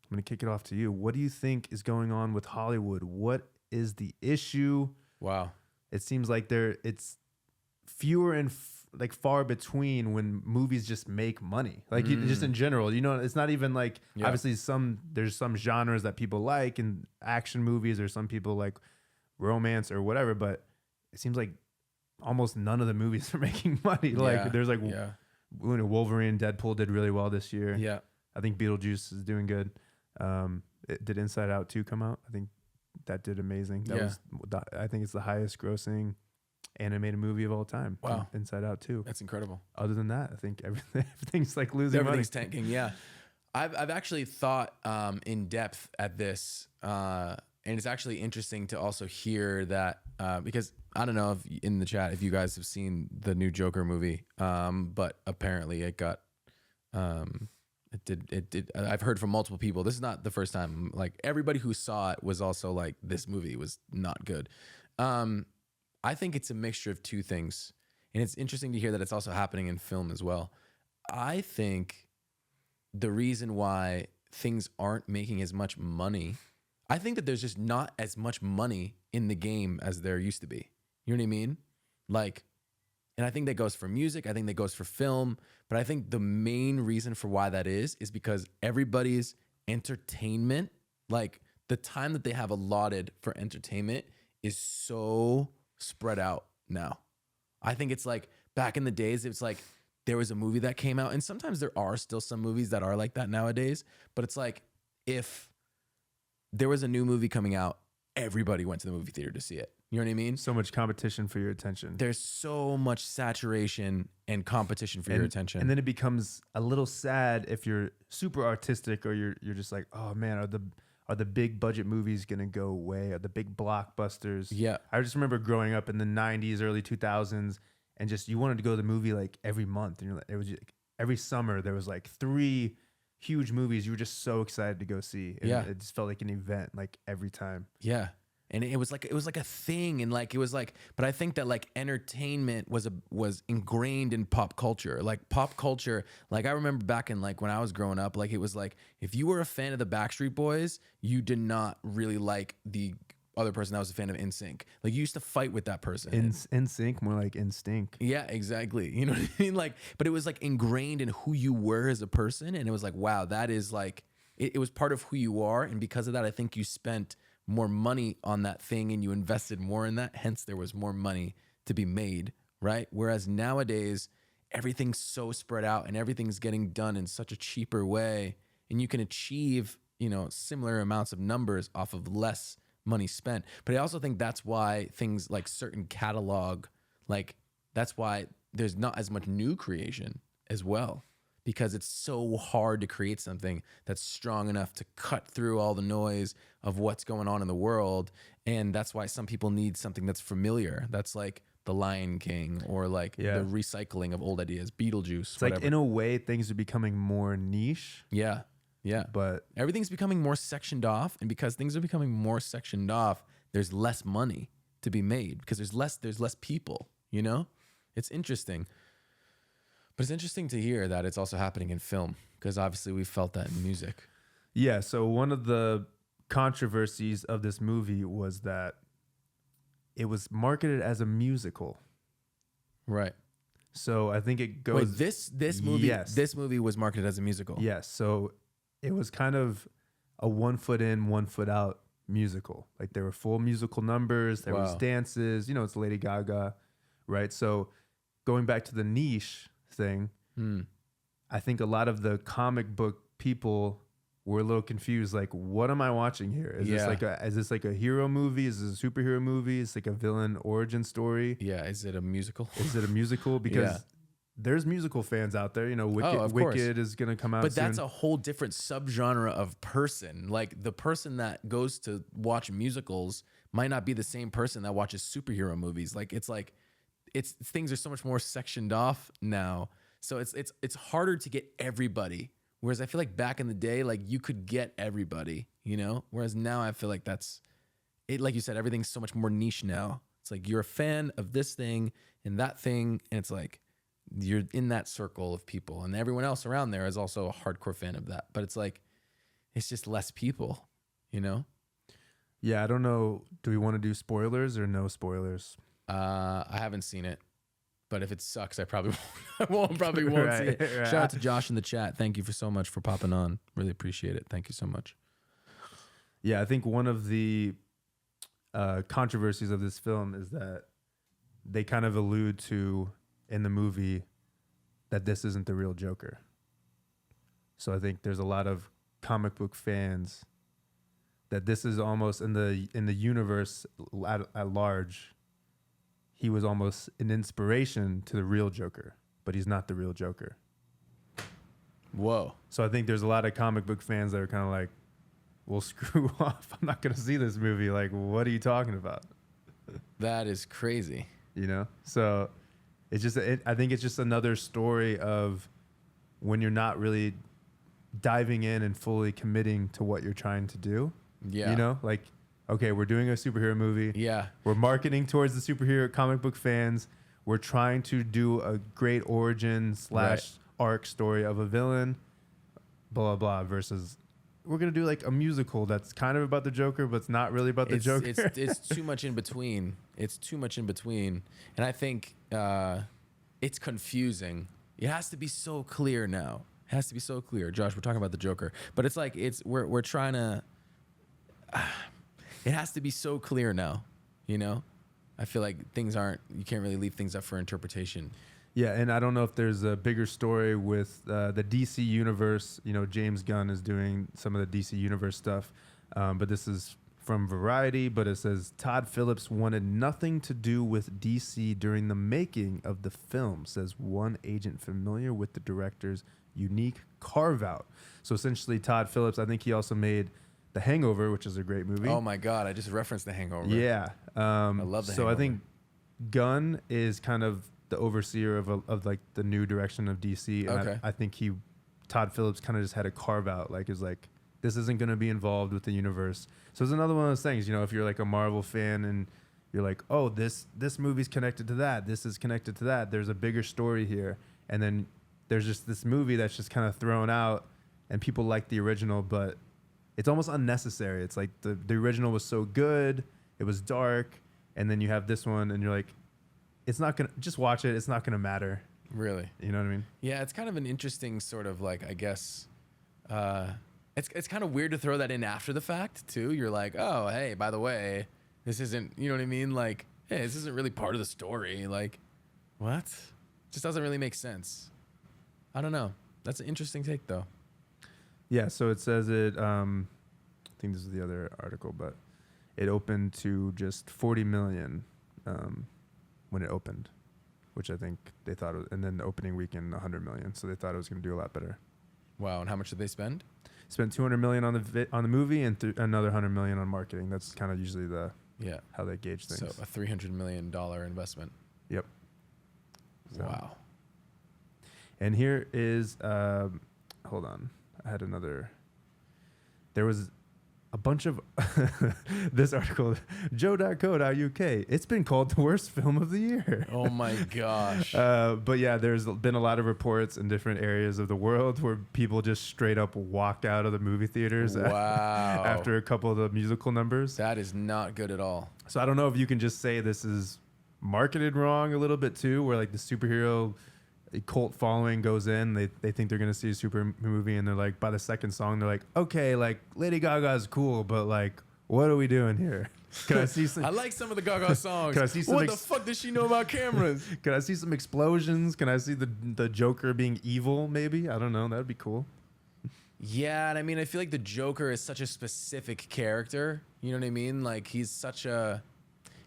I'm going to kick it off to you. What do you think is going on with Hollywood? What is the issue? Wow. It seems like it's fewer and like far between when movies just make money. Like just in general, you know, it's not even like obviously there's some genres that people like and action movies, or some people like romance or whatever, but it seems like almost none of the movies are making money. Like there's like Wolverine, Deadpool did really well this year. Yeah. I think Beetlejuice is doing good. Did Inside Out 2 come out? I think that did amazing. I think it's the highest grossing animated movie of all time. Wow. Inside Out 2. That's incredible. Other than that, I think everything's like losing Everything's money. tanking. Yeah. I've actually thought in depth at this, and it's actually interesting to also hear that because I don't know if in the chat if you guys have seen the new Joker movie, but apparently it got it did. I've heard from multiple people. This is not the first time. Like everybody who saw it was also like, this movie was not good. I think it's a mixture of two things, and it's interesting to hear that it's also happening in film as well. I think the reason why things aren't making as much money, I think that there's just not as much money in the game as there used to be. You know what I mean? Like, and I think that goes for music. I think that goes for film. But I think the main reason for why that is because everybody's entertainment, like the time that they have allotted for entertainment is so spread out now. I think it's like back in the days, it's like there was a movie that came out, and sometimes there are still some movies that are like that nowadays, but it's like if there was a new movie coming out, everybody went to the movie theater to see it. You know what I mean? So much competition for your attention. There's so much saturation and competition for your attention. And then it becomes a little sad if you're super artistic, or you're just like, oh man, are the big budget movies gonna go away? Are the big blockbusters? Yeah. I just remember growing up in the 90s, early 2000s, and just you wanted to go to the movie like every month, and you're like, it was just, every summer there was like 3 huge movies you were just so excited to go see. And it just felt like an event like every time. Yeah. And it was like a thing, and like it was like, but I think that like entertainment was ingrained in pop culture. Like pop culture, like I remember back in like when I was growing up, like it was like if you were a fan of the Backstreet Boys, you did not really like the other person that was a fan of NSYNC. Like you used to fight with that person. NSYNC, more like Instinct. Yeah, exactly. You know what I mean? Like, but it was like ingrained in who you were as a person, and it was like, wow, that is like it was part of who you are, and because of that, I think you spent more money on that thing and you invested more in that. Hence, there was more money to be made, right? Whereas nowadays, everything's so spread out and everything's getting done in such a cheaper way, and you can achieve, you know, similar amounts of numbers off of less money spent. But I also think that's why things like certain catalog, like that's why there's not as much new creation as well, because it's so hard to create something that's strong enough to cut through all the noise of what's going on in the world. And that's why some people need something that's familiar. That's like The Lion King, or like the recycling of old ideas, Beetlejuice, It's whatever. like in a way, things are becoming more niche. Yeah. Yeah. But everything's becoming more sectioned off, and because things are becoming more sectioned off, there's less money to be made because there's less people, you know? It's interesting. But it's interesting to hear that it's also happening in film because obviously we felt that in music. Yeah, so one of the controversies of this movie was that it was marketed as a musical. Right. So I think it goes. Wait, this movie Yes. This movie was marketed as a musical. Yes. So it was kind of a 1 foot in, 1 foot out musical. Like there were full musical numbers, there was dances, you know, it's Lady Gaga, right? So going back to the niche thing, I think a lot of the comic book people were a little confused. Like, what am I watching here? Is this like a hero movie? Is this a superhero movie? It's like a villain origin story. Yeah. Is it a musical? Is it a musical? Because there's musical fans out there. You know, Wicked is going to come out But soon. that's a whole different subgenre of person. Like the person that goes to watch musicals might not be the same person that watches superhero movies. Like it's things are so much more sectioned off now. So it's harder to get everybody. Whereas I feel like back in the day, like you could get everybody, you know? Whereas now I feel like that's it. Like you said, everything's so much more niche now. It's like you're a fan of this thing and that thing. And it's like you're in that circle of people and everyone else around there is also a hardcore fan of that. But it's like, it's just less people, you know? Yeah, I don't know. Do we want to do spoilers or no spoilers? I haven't seen it. But if it sucks, I probably won't see it. Right. Shout out to Josh in the chat. Thank you so much for popping on. Really appreciate it. Thank you so much. Yeah, I think one of the controversies of this film is that they kind of allude to in the movie that this isn't the real Joker. So I think there's a lot of comic book fans that this is almost in the universe at large. He was almost an inspiration to the real Joker, but he's not the real Joker. Whoa. So I think there's a lot of comic book fans that are kind of like, well, screw off. I'm not going to see this movie. Like, what are you talking about? That is crazy. You know? So it's just, I think it's just another story of when you're not really diving in and fully committing to what you're trying to do. Yeah. You know, like, okay, we're doing a superhero movie. Yeah. We're marketing towards the superhero comic book fans. We're trying to do a great origin / arc story of a villain, blah, blah, blah, versus we're going to do like a musical that's kind of about the Joker, but it's not really about the Joker. It's too much in between. It's too much in between. And I think it's confusing. It has to be so clear now. It has to be so clear. Josh, we're talking about the Joker. But it's like we're trying to... it has to be so clear now, you know? I feel like you can't really leave things up for interpretation. Yeah, and I don't know if there's a bigger story with the DC universe. You know, James Gunn is doing some of the DC universe stuff, but this is from Variety, but it says Todd Phillips wanted nothing to do with DC during the making of the film, says one agent familiar with the director's unique carve-out. So essentially, Todd Phillips, I think he also made The Hangover, which is a great movie. Oh my God, I just referenced The Hangover. Yeah. I love The Hangover. So I think Gunn is kind of the overseer of like the new direction of DC. And Okay. I think Todd Phillips kind of just had a carve out, like is like, this isn't going to be involved with the universe. So it's another one of those things, you know, if you're like a Marvel fan and you're like, oh, this movie's connected to that, this is connected to that, there's a bigger story here. And then there's just this movie that's just kind of thrown out and people like the original, but it's almost unnecessary. It's like the original was so good, it was dark, and then you have this one and you're like, it's not going to, just watch it, it's not going to matter. Really? You know what I mean? Yeah, it's kind of an interesting sort of like, I guess, it's kind of weird to throw that in after the fact too. You're like, oh, hey, by the way, this isn't, you know what I mean? Like, hey, this isn't really part of the story. Like, what? Just doesn't really make sense. I don't know. That's an interesting take though. Yeah, so it says it, I think this is the other article, but it opened to just 40 million when it opened, which I think they thought, and then the opening weekend, 100 million. So they thought it was going to do a lot better. Wow. And how much did they spend? Spent 200 million on the movie and another 100 million on marketing. That's kind of usually how they gauge things. So a $300 million investment. Yep. So. Wow. And here is, hold on. I had another there was a bunch of this article, joe.co.uk. It's been called the worst film of the year. Oh my gosh. But yeah, there's been a lot of reports in different areas of the world where people just straight up walk out of the movie theaters after a couple of the musical numbers. That is not good at all. So I don't know if you can just say this is marketed wrong a little bit too, where like the superhero cult following goes in, they think they're gonna see a super movie, and they're like, by the second song they're like, okay, like Lady Gaga's cool, but like what are we doing here? Can I see some? I like some of the Gaga songs. Can I see some what the fuck does she know about cameras? Can I see some explosions? Can I see the Joker being evil? Maybe, I don't know, that'd be cool. Yeah, and I mean, I feel like the Joker is such a specific character, you know what I mean? Like, he's such a,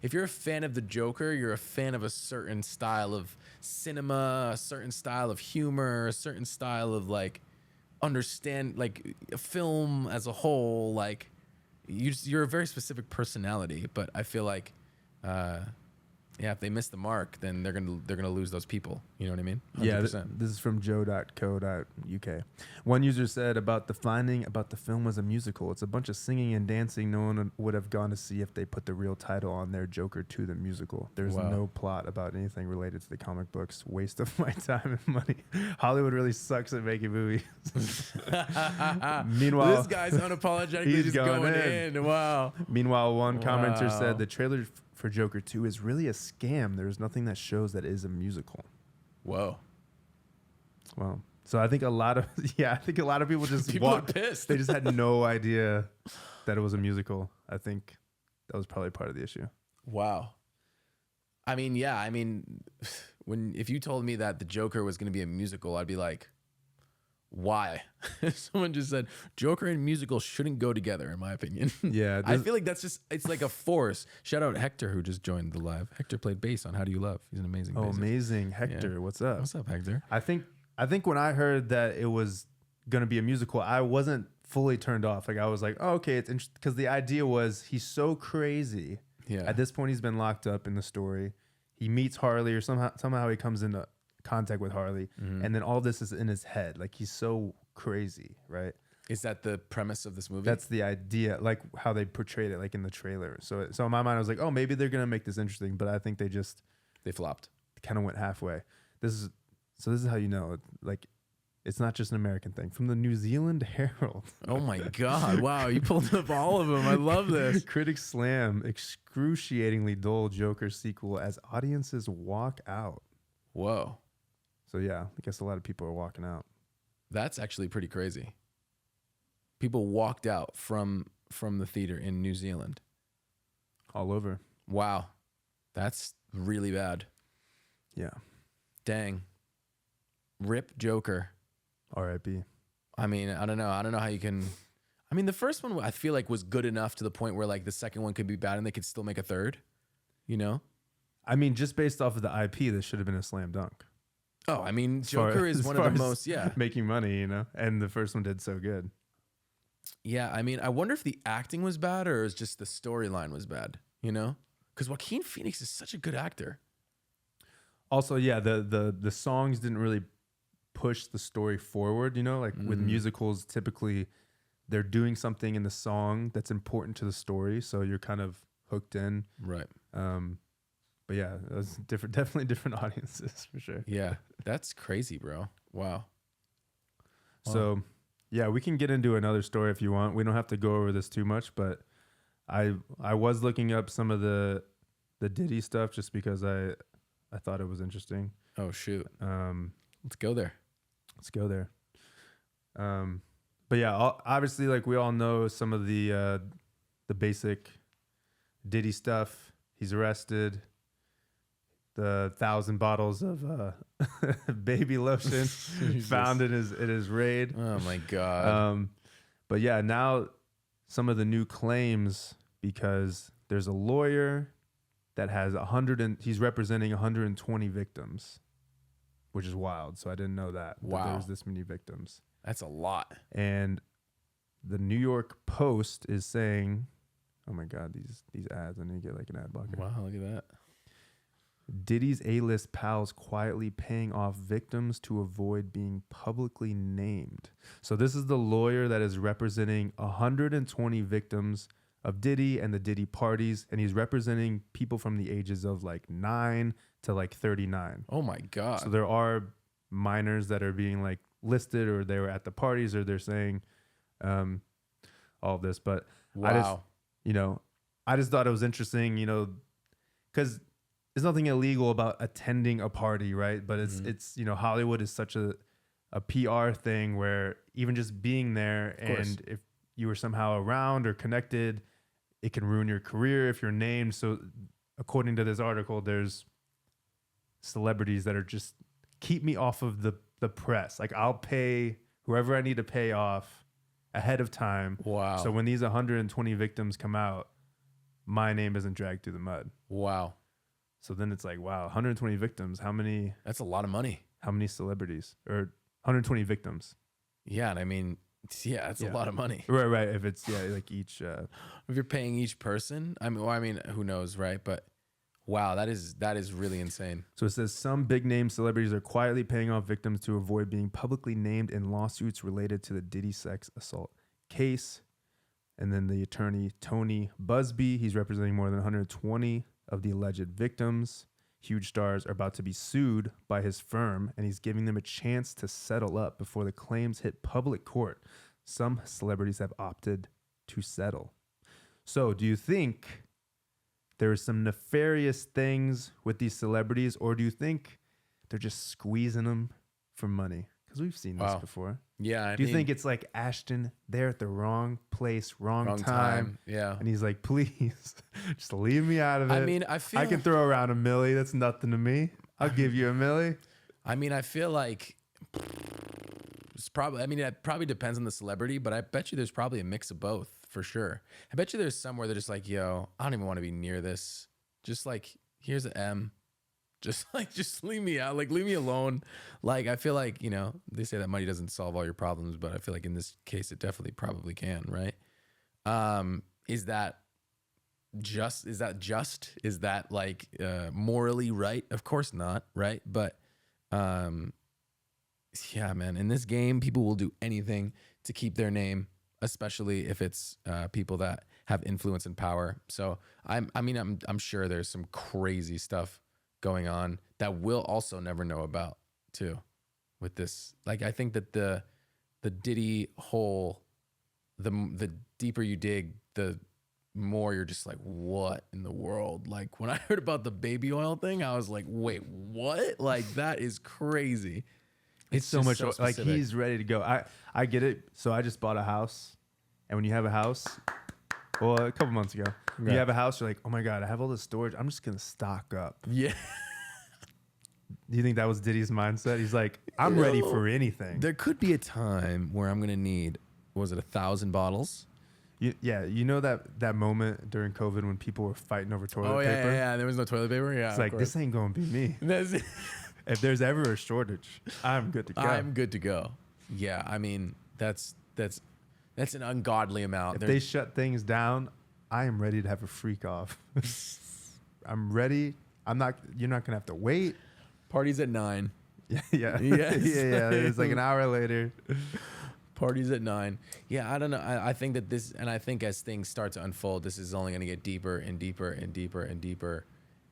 if you're a fan of the Joker, you're a fan of a certain style of cinema, a certain style of humor, a certain style of like understand, like a film as a whole. Like you're a very specific personality, but I feel like yeah, if they miss the mark, then they're gonna lose those people. You know what I mean? 100%. Yeah, this is from joe.co.uk. One user said about the finding about the film was a musical. It's a bunch of singing and dancing no one would have gone to see if they put the real title on their Joker 2 the musical. There's no plot about anything related to the comic books. Waste of my time and money. Hollywood really sucks at making movies. Meanwhile, this guy's unapologetically just going in. Wow. Meanwhile, one commenter said the trailer for Joker 2 is really a scam. There's nothing that shows that it is a musical. Whoa. Well, so I think a lot of people just people are pissed. They just had no idea that it was a musical. I think that was probably part of the issue. Wow. I mean, yeah. I mean, if you told me that the Joker was going to be a musical, I'd be like, why? Someone just said Joker and musical shouldn't go together, in my opinion. Yeah. I feel like that's just, it's like a force. Shout out Hector, who just joined the live. Hector played bass on How Do You Love? He's an amazing bassist. Amazing. Hector, yeah. What's up? What's up, Hector? I think when I heard that it was going to be a musical, I wasn't fully turned off. Like I was like, oh, okay, it's interesting. Because the idea was he's so crazy. Yeah. At this point, he's been locked up in the story. He meets Harley, or somehow he comes into contact with Harley, and then all this is in his head. Like he's so crazy, right? Is that the premise of this movie? That's the idea, like how they portrayed it, like in the trailer. So in my mind, I was like, oh, maybe they're gonna make this interesting, but I think they flopped. Kind of went halfway. This is how you know, like, it's not just an American thing. From the New Zealand Herald. Oh my God! Wow, you pulled up all of them. I love this. Critics slam excruciatingly dull Joker sequel as audiences walk out. Whoa. So yeah, I guess a lot of people are walking out. That's actually pretty crazy. People walked out from the theater in New Zealand. All over. Wow. That's really bad. Yeah. Dang. Rip Joker. R.I.P. I mean, I don't know. I don't know how you can. I mean, the first one I feel like was good enough to the point where like the second one could be bad and they could still make a third. You know? I mean, just based off of the IP, this should have been a slam dunk. Oh, I mean, Joker is one of the most, making money, you know, and the first one did so good. Yeah, I mean, I wonder if the acting was bad or it was just the storyline was bad, you know? Because Joaquin Phoenix is such a good actor. Also, yeah, the songs didn't really push the story forward, you know? Like with musicals, typically they're doing something in the song that's important to the story, so you're kind of hooked in. Right. But yeah, it was definitely different audiences for sure. Yeah, that's crazy, bro. Wow. So, yeah, we can get into another story if you want. We don't have to go over this too much, but I was looking up some of the Diddy stuff just because I thought it was interesting. Oh shoot. Let's go there. Let's go there. But yeah, obviously, like we all know some of the basic Diddy stuff. He's arrested. The 1,000 bottles of baby lotion found in his raid. Oh my God. But yeah, now some of the new claims, because there's a lawyer that has he's representing 120 victims, which is wild. So I didn't know that. Wow. That there was this many victims. That's a lot. And the New York Post is saying, oh my God, these ads, I need to get like an ad blocker. Wow, look at that. Diddy's A-list pals quietly paying off victims to avoid being publicly named. So this is the lawyer that is representing 120 victims of Diddy and the Diddy parties, and he's representing people from the ages of like 9 to like 39. Oh my God. So there are minors that are being like listed, or they were at the parties, or they're saying all of this. But wow. I just thought it was interesting, because there's nothing illegal about attending a party, right? But it's Hollywood is such a PR thing where even just being there, and if you were somehow around or connected, it can ruin your career if you're named. So according to this article, there's celebrities that are just keep me off of the press. Like, I'll pay whoever I need to pay off ahead of time. Wow. So when these 120 victims come out, my name isn't dragged through the mud. Wow. So then it's like, wow, 120 victims. How many? That's a lot of money. How many celebrities? Or 120 victims? Yeah, and I mean, it's a lot of money. Right. If it's like each. If you're paying each person, I mean, who knows, right? But wow, that is really insane. So it says some big name celebrities are quietly paying off victims to avoid being publicly named in lawsuits related to the Diddy sex assault case. And then the attorney, Tony Busby, he's representing more than 120 of the alleged victims. Huge stars are about to be sued by his firm, and he's giving them a chance to settle up before the claims hit public court. Some celebrities have opted to settle. So do you think there are some nefarious things with these celebrities, or do you think they're just squeezing them for money? Because we've seen this before. Yeah. Do you think it's like Ashton, they're at the wrong place, wrong time? Yeah. And he's like, please, just leave me out of it. I mean, I can throw around $1 million. That's nothing to me. I'll give you $1 million. I mean, I feel like it's probably, I mean, it probably depends on the celebrity, but I bet you there's probably a mix of both for sure. I bet you there's somewhere they're just like, yo, I don't even want to be near this. Just like, here's an M. Just leave me out. Like, leave me alone. Like, I feel like, they say that money doesn't solve all your problems, but I feel like in this case, it definitely probably can, right? Is that just? Is that like morally right? Of course not, right? But yeah, man, in this game, people will do anything to keep their name, especially if it's people that have influence and power. So I'm sure there's some crazy stuff going on that we'll also never know about too with this. Like, I think that the Diddy hole, the deeper you dig, the more you're just like, what in the world? Like, when I heard about the baby oil thing, I was like, wait, what? Like, that is crazy. It's so much like he's ready to go. I get it. So I just bought a house, and when you have a house, well, a couple months ago, when you have a house, you're like, oh my God, I have all this storage. I'm just going to stock up. Yeah. Do you think that was Diddy's mindset? He's like, I'm ready for anything. There could be a time where I'm going to need, was it 1,000 bottles? You know that moment during COVID when people were fighting over toilet paper? Yeah. There was no toilet paper. Yeah. It's like, this ain't going to be me. If there's ever a shortage, I'm good to go. I'm good to go. Yeah. I mean, that's an ungodly amount. If they shut things down, I am ready to have a freak off. I'm ready. You're not going to have to wait. Party's at 9. Yeah. Yes. Yeah. It's like an hour later. Party's at 9. Yeah, I don't know. I think that this, and I think as things start to unfold, this is only going to get deeper and deeper and deeper and deeper.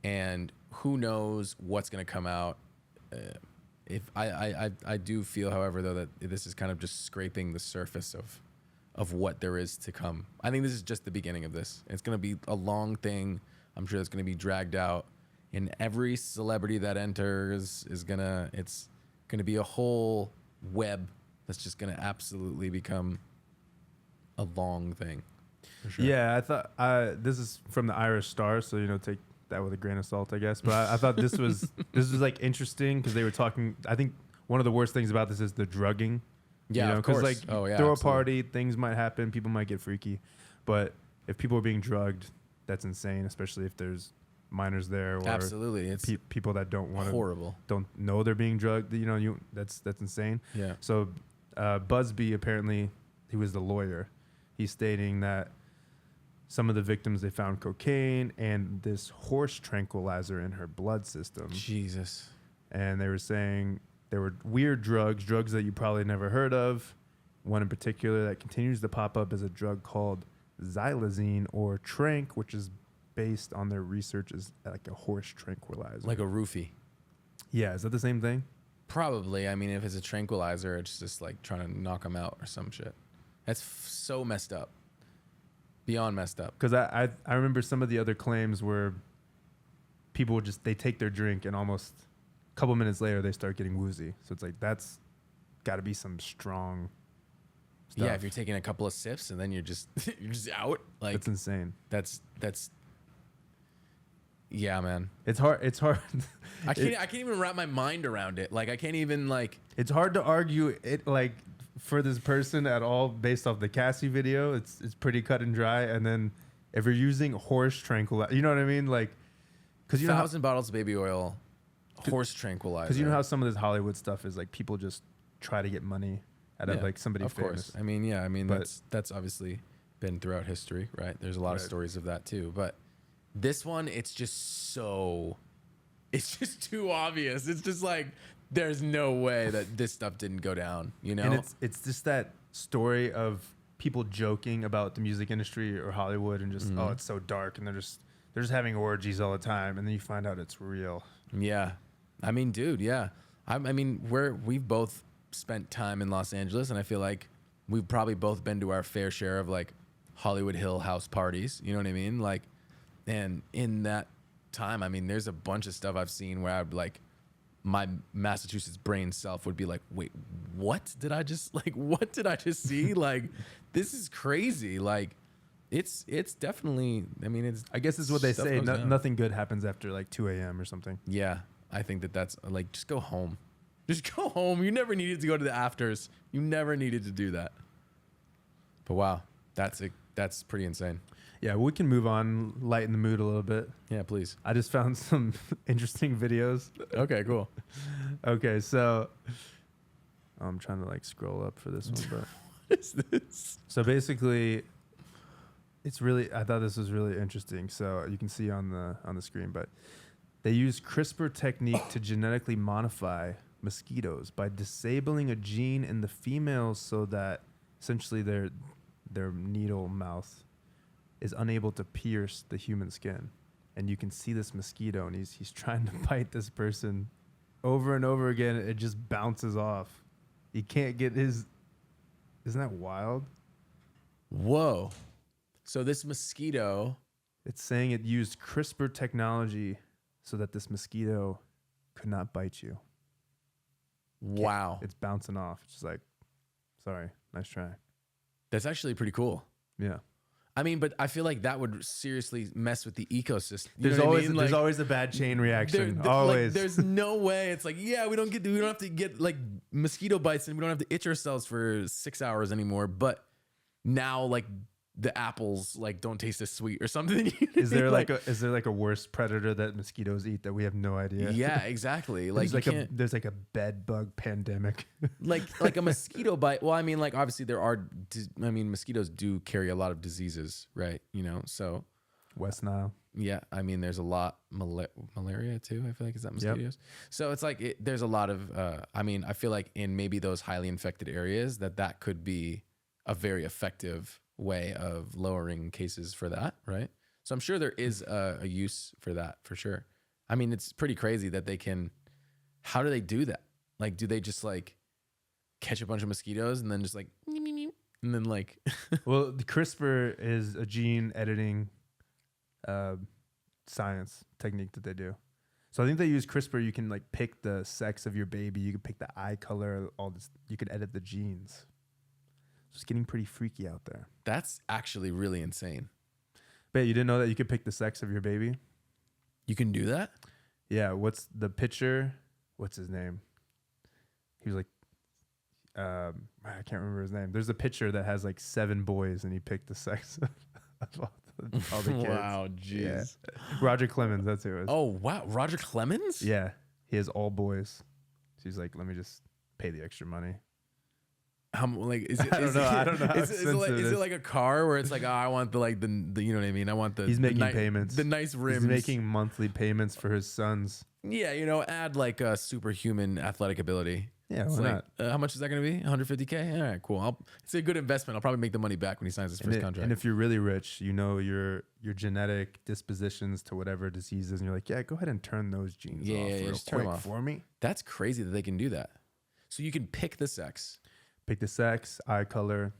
And who knows what's going to come out. If I do feel, however, though, that this is kind of just scraping the surface of what there is to come. I think this is just the beginning of this. It's going to be a long thing. I'm sure it's going to be dragged out. And every celebrity that enters it's going to be a whole web that's just going to absolutely become a long thing. For sure. Yeah, I thought this is from the Irish Star, so take that with a grain of salt, I guess. But I thought this was like interesting because they were talking. I think one of the worst things about this is the drugging. Yeah, of course. Like, throw a party, things might happen, people might get freaky, but if people are being drugged, that's insane. Especially if there's minors there, or absolutely, it's people that don't know they're being drugged. That's insane. Yeah. So Busby, apparently, he was the lawyer. He's stating that some of the victims, they found cocaine and this horse tranquilizer in her blood system. Jesus. And they were saying there were weird drugs that you probably never heard of. One in particular that continues to pop up is a drug called xylazine or trank, which is based on their research as like a horse tranquilizer. Like a roofie. Yeah, is that the same thing? Probably. I mean, if it's a tranquilizer, it's just like trying to knock them out or some shit. That's so messed up. Beyond messed up. Because I remember some of the other claims where people would they take their drink and almost a couple minutes later they start getting woozy. So it's like that's got to be some strong stuff. Yeah, if you're taking a couple of sips and then you're just out, like that's insane. That's yeah, man. It's hard. I can't even wrap my mind around it. Like I can't even like. It's hard to argue it like for this person at all based off the Cassie video. It's pretty cut and dry. And then if you're using horse tranquilizer, you know what I mean? Like, because 1,000 bottles of baby oil, horse tranquilizer. Because you know how some of this Hollywood stuff is like people just try to get money out of like somebody of famous. Course. I mean, but that's obviously been throughout history, right? There's a lot of stories of that too. But this one, it's just too obvious. It's just like there's no way that this stuff didn't go down, you know? And it's just that story of people joking about the music industry or Hollywood and just oh, it's so dark, and they're just having orgies all the time, and then you find out it's real. Yeah, I mean, dude, yeah. I mean, we've both spent time in Los Angeles, and I feel like we've probably both been to our fair share of like Hollywood Hill house parties. You know what I mean? Like, and in that time, I mean, there's a bunch of stuff I've seen where I'd like my Massachusetts brain self would be like, wait, what did I just see? Like, this is crazy. Like, it's definitely, I mean, it's, I guess it's what they say. Nothing good happens after like 2 a.m. or something. Yeah. I think that's like, just go home. Just go home. You never needed to go to the afters. You never needed to do that. But wow, that's pretty insane. Yeah, we can move on, lighten the mood a little bit. Yeah, please. I just found some interesting videos. Okay, cool. Okay, so I'm trying to like scroll up for this one, but what is this? So basically, I thought this was really interesting. So you can see on the screen, but they use CRISPR technique to genetically modify mosquitoes by disabling a gene in the females so that essentially their needle mouth is unable to pierce the human skin. And you can see this mosquito, and he's trying to bite this person over and over again. It just bounces off. He can't get his... Isn't that wild? Whoa. So this mosquito... It's saying it used CRISPR technology so that this mosquito could not bite you. Wow. It's bouncing off. It's just like, sorry, nice try. That's actually pretty cool. Yeah. I mean, but I feel like that would seriously mess with the ecosystem. There's always a bad chain reaction. Always. Like, there's no way. It's like, yeah, we don't have to get like mosquito bites, and we don't have to itch ourselves for 6 hours anymore. But now, like, the apples like don't taste as sweet or something. Is there like a worse predator that mosquitoes eat that we have no idea? Yeah, exactly. Like there's like a bed bug pandemic. like a mosquito bite. Well, I mean, like obviously mosquitoes do carry a lot of diseases, right? You know, so West Nile. Yeah, I mean, there's a lot malaria too. I feel like is that mosquitoes. Yep. So it's like there's a lot of. I mean, I feel like in maybe those highly infected areas that could be a very effective way of lowering cases for that, right? So I'm sure there is a use for that for sure. I mean, it's pretty crazy that they can. How do they do that? Like, do they just like catch a bunch of mosquitoes and then just like, and then like? Well, the CRISPR is a gene editing science technique that they do. So I think they use CRISPR. You can like pick the sex of your baby. You can pick the eye color. All this. You can edit the genes. It's getting pretty freaky out there. That's actually really insane. Bet you didn't know that you could pick the sex of your baby? You can do that? Yeah. What's the picture? What's his name? He was like, I can't remember his name. There's a picture that has like 7 boys, and he picked the sex of all the kids. Wow, jeez. Yeah. Roger Clemens, that's who it was. Oh, wow. Roger Clemens? Yeah. He has all boys. So he's like, let me just pay the extra money. How like is it? I don't know. I don't know. How Is it like a car where it's like, oh, I want the you know what I mean? I want the he's making the payments. the nice rims. He's making monthly payments for his sons. Yeah, add like a superhuman athletic ability. Yeah, It's why like, not? how much is that going to be? 150K. All right, cool. It's a good investment. I'll probably make the money back when he signs his first contract. And if you're really rich, your genetic dispositions to whatever diseases, and you're like, yeah, go ahead and turn those genes off real just turn 'em quick off for me. That's crazy that they can do that. So you can pick the sex. Pick the sex, eye color,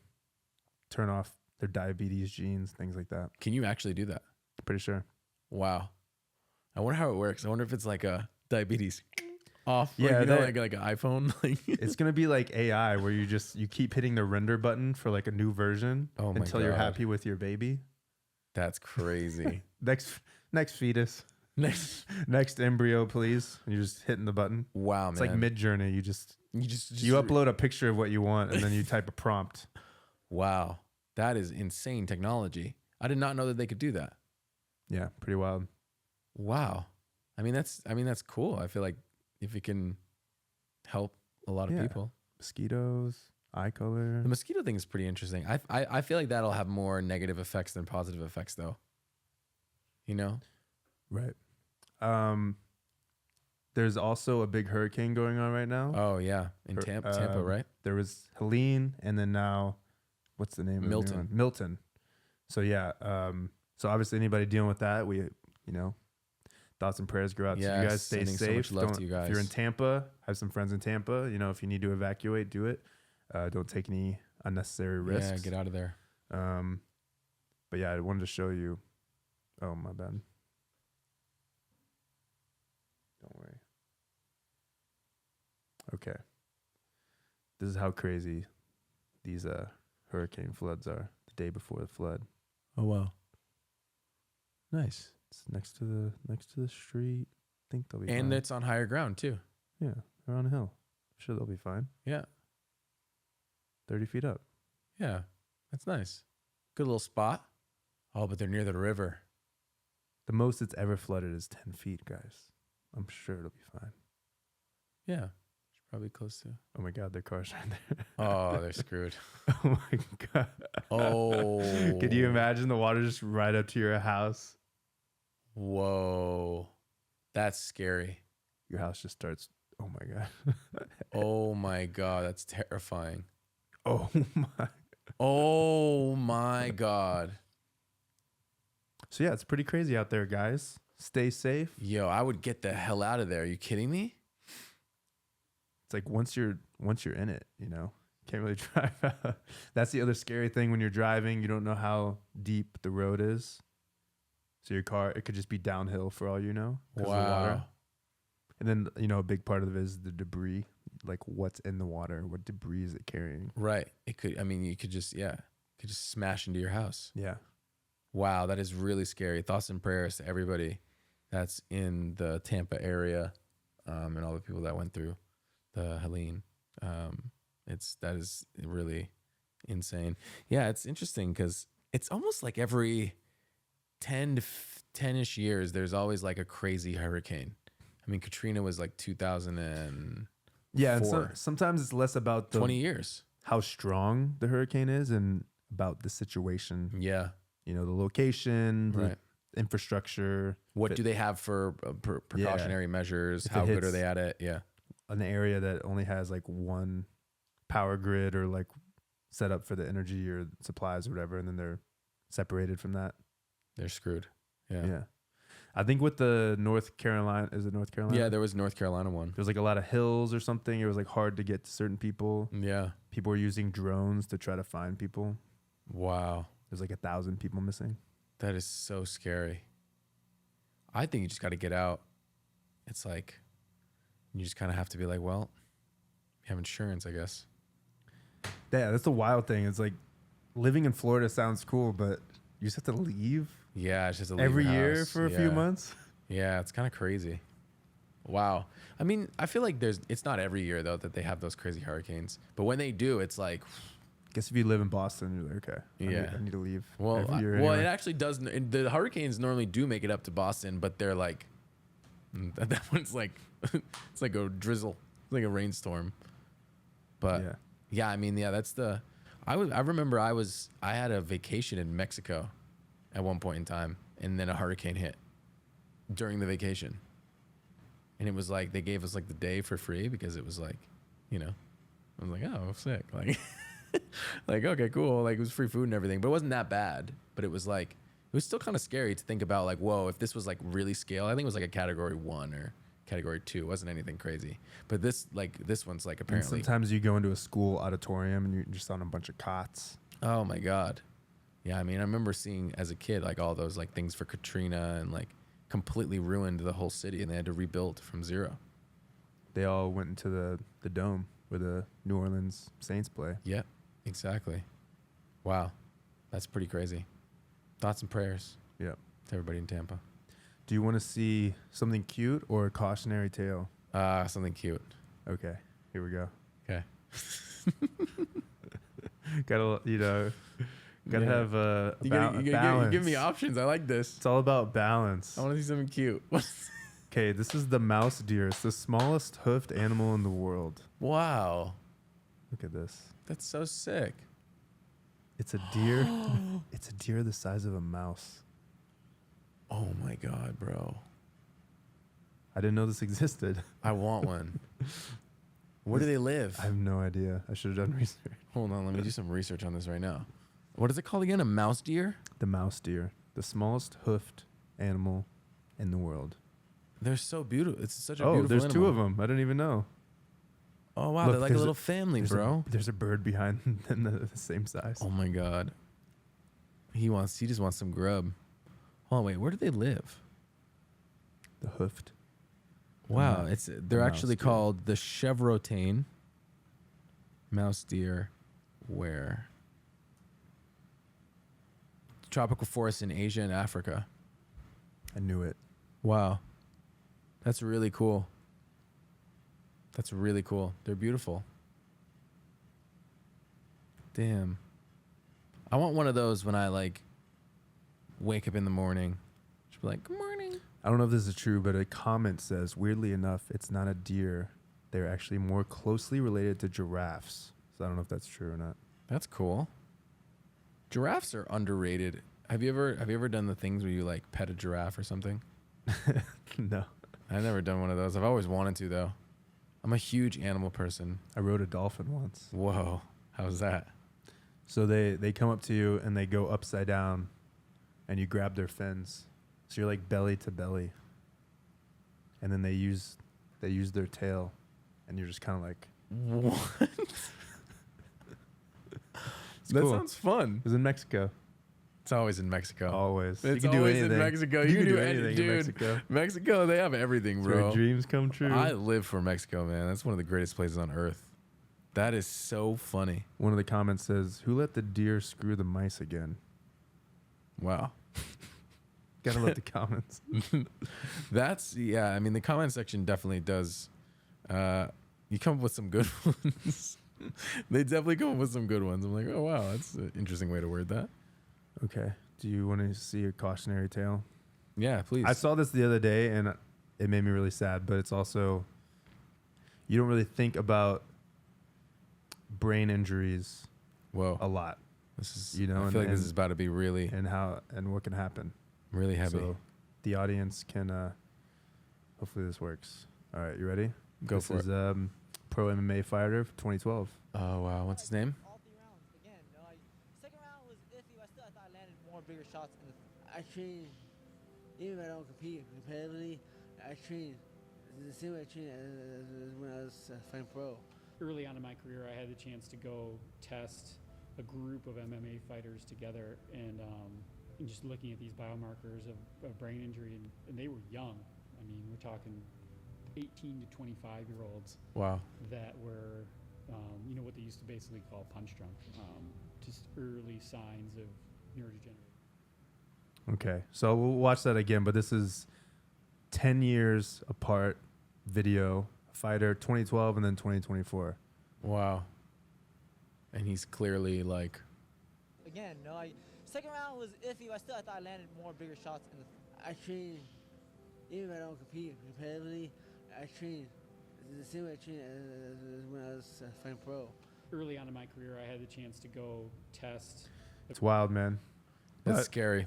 turn off their diabetes genes, things like that. Can you actually do that? Pretty sure. Wow. I wonder how it works. I wonder if it's like a diabetes off. Yeah, like an iPhone. It's gonna be like AI, where you keep hitting the render button for like a new version until you're happy with your baby. That's crazy. Next fetus. Next embryo, please. And you're just hitting the button. Wow, It's man. like Mid-Journey. You you upload a picture of what you want, and then you type a prompt. Wow, that is insane technology. I did not know that they could do that. Yeah, pretty wild. Wow. I mean that's cool. I feel like if it can help a lot of people. Mosquitoes, eye color. The mosquito thing is pretty interesting. I feel like that'll have more negative effects than positive effects though. Right. There's also a big hurricane going on right now. Oh yeah, in Tampa, right? There was Helene, and then now, what's the name? Milton. Of the new one? Milton. So yeah. So obviously, anybody dealing with that, thoughts and prayers go out to you guys. Stay safe. So much love to you guys. If you're in Tampa, have some friends in Tampa. If you need to evacuate, do it. Don't take any unnecessary risks. Yeah, get out of there. But yeah, I wanted to show you. Oh, my bad. Don't worry. Okay. This is how crazy these hurricane floods are the day before the flood. Oh wow. Nice. It's next to the street. I think they'll be fine. And it's on higher ground too. Yeah, they're on a hill. I'm sure they'll be fine. Yeah. 30 feet up. Yeah. That's nice. Good little spot. Oh, but they're near the river. The most it's ever flooded is 10 feet, guys. I'm sure it'll be fine. Yeah. Probably close to. Oh my God, their car's right there. Oh, they're screwed. Oh my God. Oh. Could you imagine the water just right up to your house? Whoa. That's scary. Your house just starts. Oh my God. Oh my God. That's terrifying. Oh my. Oh my God. So yeah, it's pretty crazy out there, guys. Stay safe. Yo, I would get the hell out of there. Are you kidding me? It's like once you're in it, can't really drive out. That's the other scary thing when you're driving. You don't know how deep the road is. So your car, it could just be downhill for all you know. Wow. Of the water. And then, a big part of it is the debris, like what's in the water, what debris is it carrying? Right. It could, you could just smash into your house. Yeah. Wow. That is really scary. Thoughts and prayers to everybody that's in the Tampa area, and all the people that went through the Helene. That is really insane. Yeah. It's interesting because it's almost like every 10-ish years, there's always like a crazy hurricane. I mean, Katrina was like 2000. Yeah, and sometimes it's less about 20 years. How strong the hurricane is and about the situation. Yeah. The location, the right. infrastructure. What do they have for precautionary measures? How good are they at it? Yeah. An area that only has like one power grid or like set up for the energy or supplies or whatever, and then they're separated from that. They're screwed. Yeah. Yeah. I think with the North Carolina, is it North Carolina? Yeah, there was North Carolina one. There was like a lot of hills or something. It was like hard to get to certain people. Yeah. People were using drones to try to find people. Wow. There's like 1,000 people missing. That is so scary. I think you just got to get out. It's like, you just kind of have to be like, well, you have insurance, I guess. Yeah, that's the wild thing. It's like living in Florida sounds cool, but you just have to leave. Yeah, it's just to leave every your year house. for a few months. Yeah, it's kind of crazy. Wow. I mean, I feel like it's not every year though that they have those crazy hurricanes, but when they do, it's like. I guess if you live in Boston, you're like, okay, I need to leave. Well, every year anyway. It actually does. The hurricanes normally do make it up to Boston, but they're like, that one's like, it's like a drizzle, it's like a rainstorm. But Yeah, I mean, yeah, that's the. I remember I had a vacation in Mexico, at one point in time, and then a hurricane hit during the vacation, and it was like they gave us like the day for free because it was like, I was like, oh, sick, like, like okay, cool, like it was free food and everything, but it wasn't that bad. But it was like it was still kind of scary to think about, like, whoa, if this was like really scale, I think it was like a category 1 or category 2. It wasn't anything crazy, but this one's like apparently. And sometimes you go into a school auditorium and you're just on a bunch of cots. Oh my god, yeah. I mean, I remember seeing as a kid like all those like things for Katrina and like completely ruined the whole city, and they had to rebuild from zero. They all went into the dome where the New Orleans Saints play. Yep, exactly. Wow, that's pretty crazy. Thoughts and prayers. Yep. To everybody in Tampa. Do you want to see something cute or a cautionary tale? Something cute. Okay, here we go. Okay. Gotta have a balance. You give me options. I like this. It's all about balance. I want to see something cute. Okay, this is the mouse deer. It's the smallest hoofed animal in the world. Wow. Look at this. That's so sick. It's a deer. It's a deer the size of a mouse. Oh my god, bro. I didn't know this existed. I want one. Where do they live? I have no idea. I should have done research. Hold on, let me do some research on this right now. What is it called again? A mouse deer? The mouse deer. The smallest hoofed animal in the world. They're so beautiful. It's such a beautiful there's animal. 2 of them. I didn't even know. Oh, wow. Look, they're like a little family, bro. There's a bird behind them the same size. Oh, my God. He just wants some grub. Hold on, wait. Where do they live? The hoofed. Wow. They're actually deer. called the chevrotain mouse deer. Where? Tropical forests in Asia and Africa. I knew it. Wow. That's really cool. That's really cool. They're beautiful. Damn. I want one of those when I like wake up in the morning. Just be like, good morning. I don't know if this is true, but a comment says, weirdly enough, it's not a deer. They're actually more closely related to giraffes. So I don't know if that's true or not. That's cool. Giraffes are underrated. Have you ever done the things where you like pet a giraffe or something? No. I've never done one of those. I've always wanted to though. I'm a huge animal person. I rode a dolphin once. Whoa. How's that? So they come up to you and they go upside down and you grab their fins. So you're like belly to belly. And then they use their tail and you're just kind of like, What? That cool. sounds fun. It was in Mexico. It's always in Mexico. Always. It's you can always do anything. in Mexico. You can do anything, anything dude. in Mexico. Mexico, they have everything, It's bro. where dreams come true. I live for Mexico, man. That's one of the greatest places on earth. That is so funny. One of the comments says, "Who let the deer screw the mice again?" Wow. Gotta love the comments. Yeah. I mean, the comment section definitely does. You come up with some good ones. They definitely come up with some good ones. I'm like, oh wow, that's an interesting way to word that. Okay. Do you want to see a cautionary tale? Yeah, please. I saw this the other day and it made me really sad, but it's also, you don't really think about brain injuries Whoa. a lot. This is, You know, I feel like this is about to be really, and what can happen. really heavy. So the audience can, hopefully this works. All right. You ready? Go for it. This is pro MMA fighter 2012. Oh wow, what's his name? All 3 rounds. Again, no, second round was iffy. I thought I landed more bigger shots. I train, even if I don't compete competitively, I train the same way I train as when I was fighting pro. Early on in my career, I had the chance to go test a group of MMA fighters together, and just looking at these biomarkers of brain injury, and they were young. I mean, we're talking 18 to 25-year-olds Wow. that were, what they used to basically call punch drunk, just early signs of neurodegeneration. Okay. So we'll watch that again, but this is 10 years apart video, fighter 2012 and then 2024. Wow. And he's clearly like, Again, no, second round was iffy. I thought I landed more bigger shots. I train, even if I don't compete competitively, I train the same way I train as when I was fighting pro. early on in my career, I had the chance to go test. It's wild, man. That's But scary.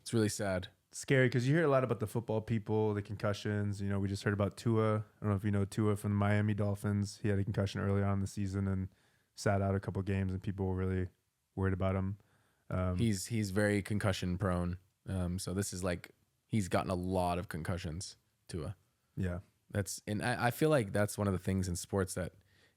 It's really sad. scary because you hear a lot about the football people, the concussions. You know, we just heard about Tua. I don't know if you know Tua from the Miami Dolphins. He had a concussion early on in the season and sat out a couple games, and people were really worried about him. He's very concussion prone. So this is like he's gotten a lot of concussions. Tua. Yeah. And I feel like that's one of the things in sports that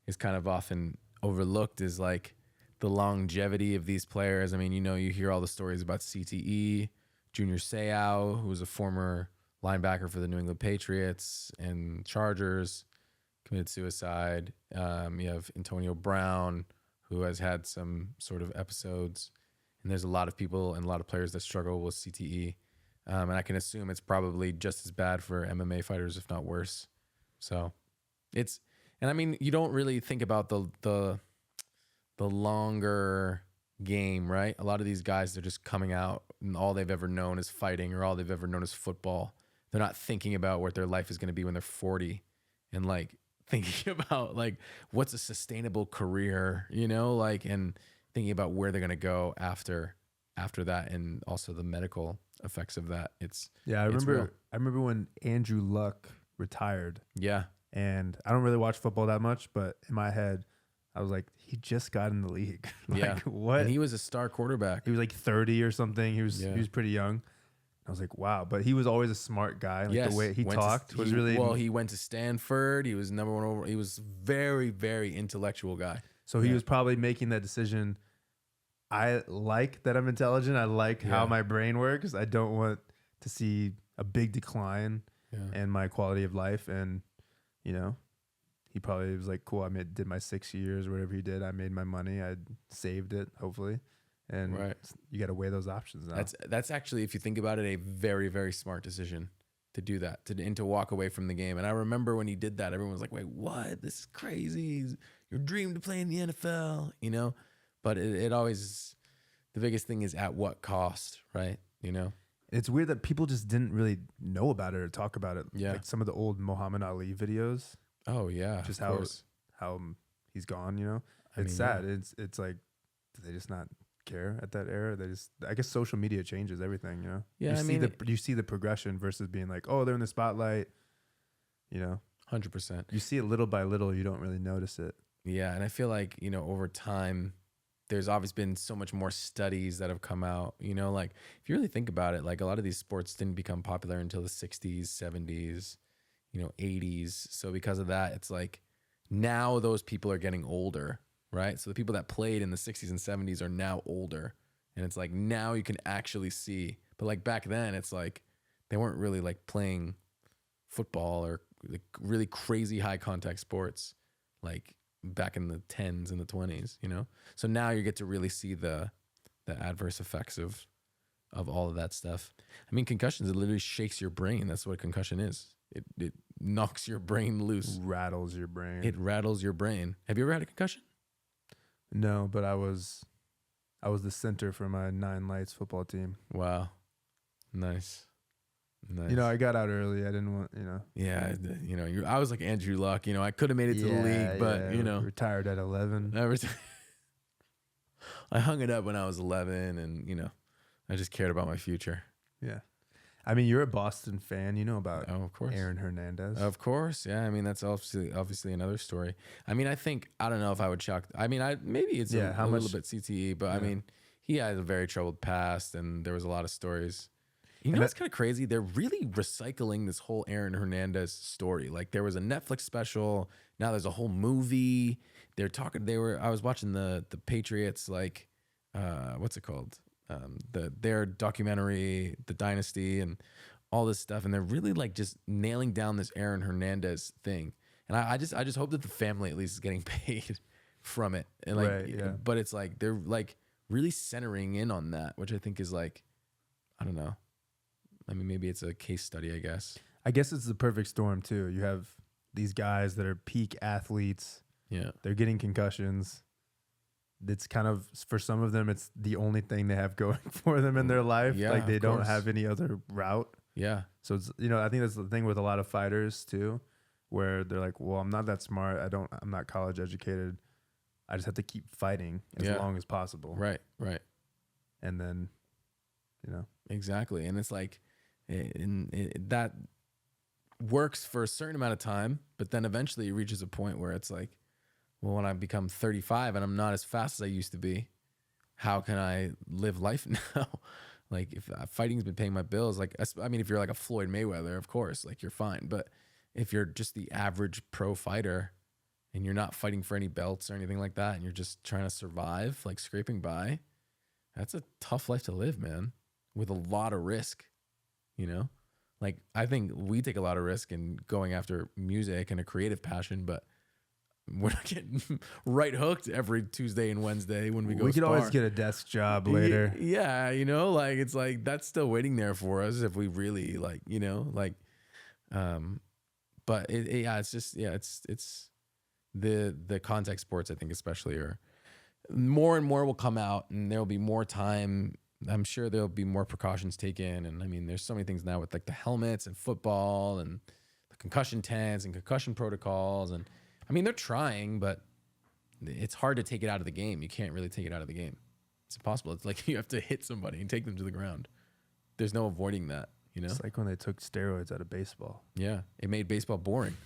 is kind of often overlooked is like the longevity of these players. I mean, you know, you hear all the stories about CTE, Junior Seau, who was a former linebacker for the New England Patriots and Chargers, committed suicide. You have Antonio Brown, who has had some sort of episodes. And there's a lot of people and a lot of players that struggle with CTE. And I can assume it's probably just as bad for MMA fighters, if not worse. So and I mean, you don't really think about the longer game, right? A lot of these guys, they're just coming out and all they've ever known is fighting or all they've ever known is football. They're not thinking about what their life is going to be when they're 40 and like thinking about like what's a sustainable career, you know, like, and thinking about where they're going to go after that, and also the medical effects of that. I remember when Andrew Luck retired. Yeah. And I don't really watch football that much, but in my head, I was like, he just got in the league. Like, yeah. What? And he was a star quarterback. He was like 30 or something. He was pretty young. I was like, wow. But he was always a smart guy. Like the way he talked was really. Well, he went to Stanford. He was number one over. He was very, very intellectual guy. So he was probably making that decision. I like that I'm intelligent. I like how my brain works. I don't want to see a big decline in my quality of life. And, you know, he probably was like, cool, did my 6 years or whatever he did. I made my money. I saved it, hopefully. And you got to weigh those options now. That's actually, if you think about it, a very, very smart decision to do that, and to walk away from the game. And I remember when he did that, everyone was like, wait, what? This is crazy. Your dream to play in the NFL, you know? But it always, the biggest thing is at what cost, right? You know? It's weird that people just didn't really know about it or talk about it. Yeah. Like some of the old Muhammad Ali videos. Oh, yeah. Just how he's gone, you know? It's sad. Yeah. It's like, do they just not care at that era? I guess social media changes everything, you know? Yeah, you see the progression versus being like, oh, they're in the spotlight, you know? 100%. You see it little by little, you don't really notice it. Yeah, and I feel like, you know, over time, there's obviously been so much more studies that have come out, you know, like if you really think about it, like a lot of these sports didn't become popular until the 60s, 70s, you know, 80s. So because of that, it's like now those people are getting older, right? So the people that played in the 60s and 70s are now older. And it's like now you can actually see. But like back then, it's like they weren't really like playing football or like really crazy high contact sports like back in the 10s and the 20s, you know? So now you get to really see the adverse effects of all of that stuff. I mean, concussions, it literally shakes your brain. That's what a concussion is. It knocks your brain loose. Rattles your brain. It rattles your brain. Have you ever had a concussion? No, but I was the center for my Nine Lights football team. Wow. Nice. You know, I got out early. I didn't want, you know. Yeah, you know, I was like Andrew Luck. You know, I could have made it to the league, but, you know. Retired at 11. I hung it up when I was 11, and, you know, I just cared about my future. Yeah. I mean, you're a Boston fan. You know about of course. Aaron Hernandez. Of course. Yeah. I mean, that's obviously another story. I mean, I don't know if I would shock. I mean, maybe it's a little bit CTE, but I mean, he had a very troubled past, and there was a lot of stories. You know, it's kind of crazy. They're really recycling this whole Aaron Hernandez story. Like there was a Netflix special. Now there's a whole movie. I was watching the Patriots, like, what's it called? Their documentary, The Dynasty, and all this stuff. And they're really like just nailing down this Aaron Hernandez thing. And I just hope that the family at least is getting paid from it. And like, but it's like, they're like really centering in on that, which I think is like, I don't know. I mean, maybe it's a case study, I guess. I guess it's the perfect storm, too. You have these guys that are peak athletes. Yeah. They're getting concussions. It's kind of, for some of them, it's the only thing they have going for them in their life. Yeah, like they don't have any other route. Yeah. So, it's, you know, I think that's the thing with a lot of fighters, too, where they're like, well, I'm not that smart. I'm not college educated. I just have to keep fighting as long as possible. Right. And then, Exactly. And it's like, that works for a certain amount of time, but then eventually it reaches a point where it's like, well, when I become 35 and I'm not as fast as I used to be, how can I live life now? Like, if fighting's been paying my bills, like, I mean, if you're like a Floyd Mayweather, of course, like, you're fine. But if you're just the average pro fighter and you're not fighting for any belts or anything like that, and you're just trying to survive, like scraping by, that's a tough life to live, man, with a lot of risk, Like, I think we take a lot of risk in going after music and a creative passion, but we're not getting right hooked every Tuesday and Wednesday when we go. We could spar. always get a desk job later. Yeah, like, it's like that's still waiting there for us if we really but it's just it's the contact sports, I think, especially, are more and more will come out, and there'll be more time. I'm sure there'll be more precautions taken, and I mean, there's so many things now with like the helmets and football and the concussion tents and concussion protocols, and I mean, they're trying, but it's hard to take it out of the game. You can't really take it out of the game. It's impossible. It's like you have to hit somebody and take them to the ground. There's no avoiding that, It's like when they took steroids out of baseball. Yeah, it made baseball boring.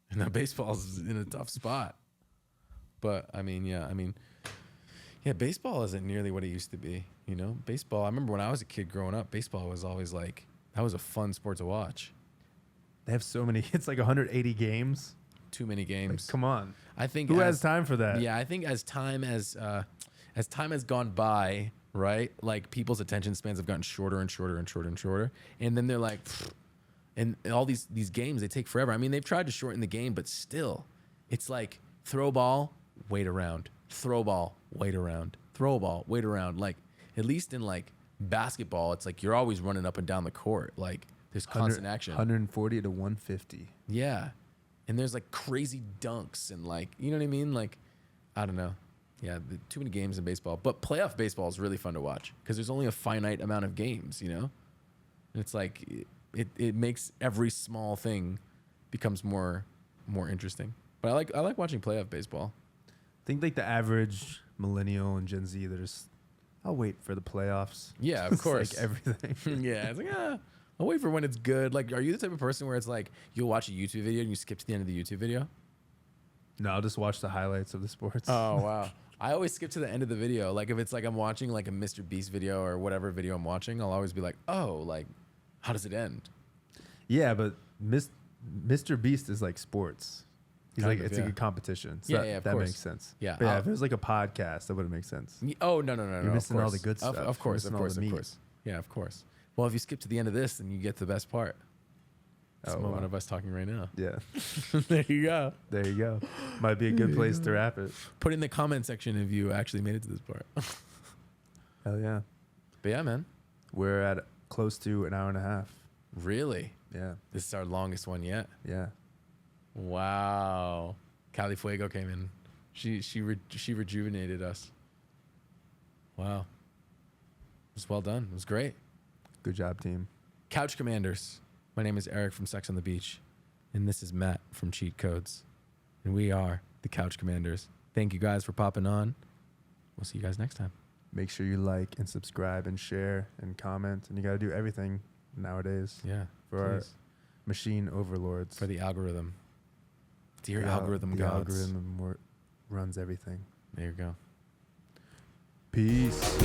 And now baseball's in a tough spot. But, baseball isn't nearly what it used to be, Baseball, I remember when I was a kid growing up, baseball was always like, that was a fun sport to watch. They have so many, it's like 180 games. Too many games. Like, come on. I think who has time for that? Yeah, I think as time has gone by, right? Like, people's attention spans have gotten shorter and shorter and shorter and shorter. And then they're like, and all these games, they take forever. I mean, they've tried to shorten the game, but still, it's like throw ball, wait around, throw ball, wait around, throw ball, wait around. Like, at least in like basketball, it's like you're always running up and down the court. Like, there's constant action. 140 to 150. Yeah. And there's like crazy dunks and like, you know what I mean? Like, I don't know. Yeah, too many games in baseball. But playoff baseball is really fun to watch because there's only a finite amount of games, And it's like it makes every small thing becomes more interesting. But I like watching playoff baseball. I think like the average millennial and Gen Z, I'll wait for the playoffs. Yeah, of course. Like everything. Yeah, it's like, I'll wait for when it's good. Like, are you the type of person where it's like you'll watch a YouTube video and you skip to the end of the YouTube video? No, I'll just watch the highlights of the sports. Oh, wow. I always skip to the end of the video. Like, if it's like I'm watching like a Mr. Beast video or whatever video I'm watching, I'll always be like, oh, like, how does it end? Yeah, but Mr. Beast is like sports. He's Kind like, of, it's like a competition. So of that course. makes sense. Yeah. But if it was like a podcast, that wouldn't make sense. Oh, no. You're missing all the good stuff. Of course. Yeah, of course. Well, if you skip to the end of this, then you get the best part. It's a moment of us talking right now. Yeah. There you go. There you go. Might be a good place to wrap it. Put in the comment section if you actually made it to this part. Hell yeah. But yeah, man. We're at close to an hour and a half. Really? Yeah. This is our longest one yet. Yeah. Wow. Cali Fuego came in. She rejuvenated us. Wow. It was well done. It was great. Good job, team. Couch Commanders. My name is Erik from Sex on the Beach, and this is Matt from Cheat Codes, and we are the Couch Commanders. Thank you guys for popping on. We'll see you guys next time. Make sure you like and subscribe and share and comment, and you got to do everything nowadays. Yeah, for our machine overlords. For the algorithm. Dear algorithm gods. The algorithm runs everything. There you go. Peace.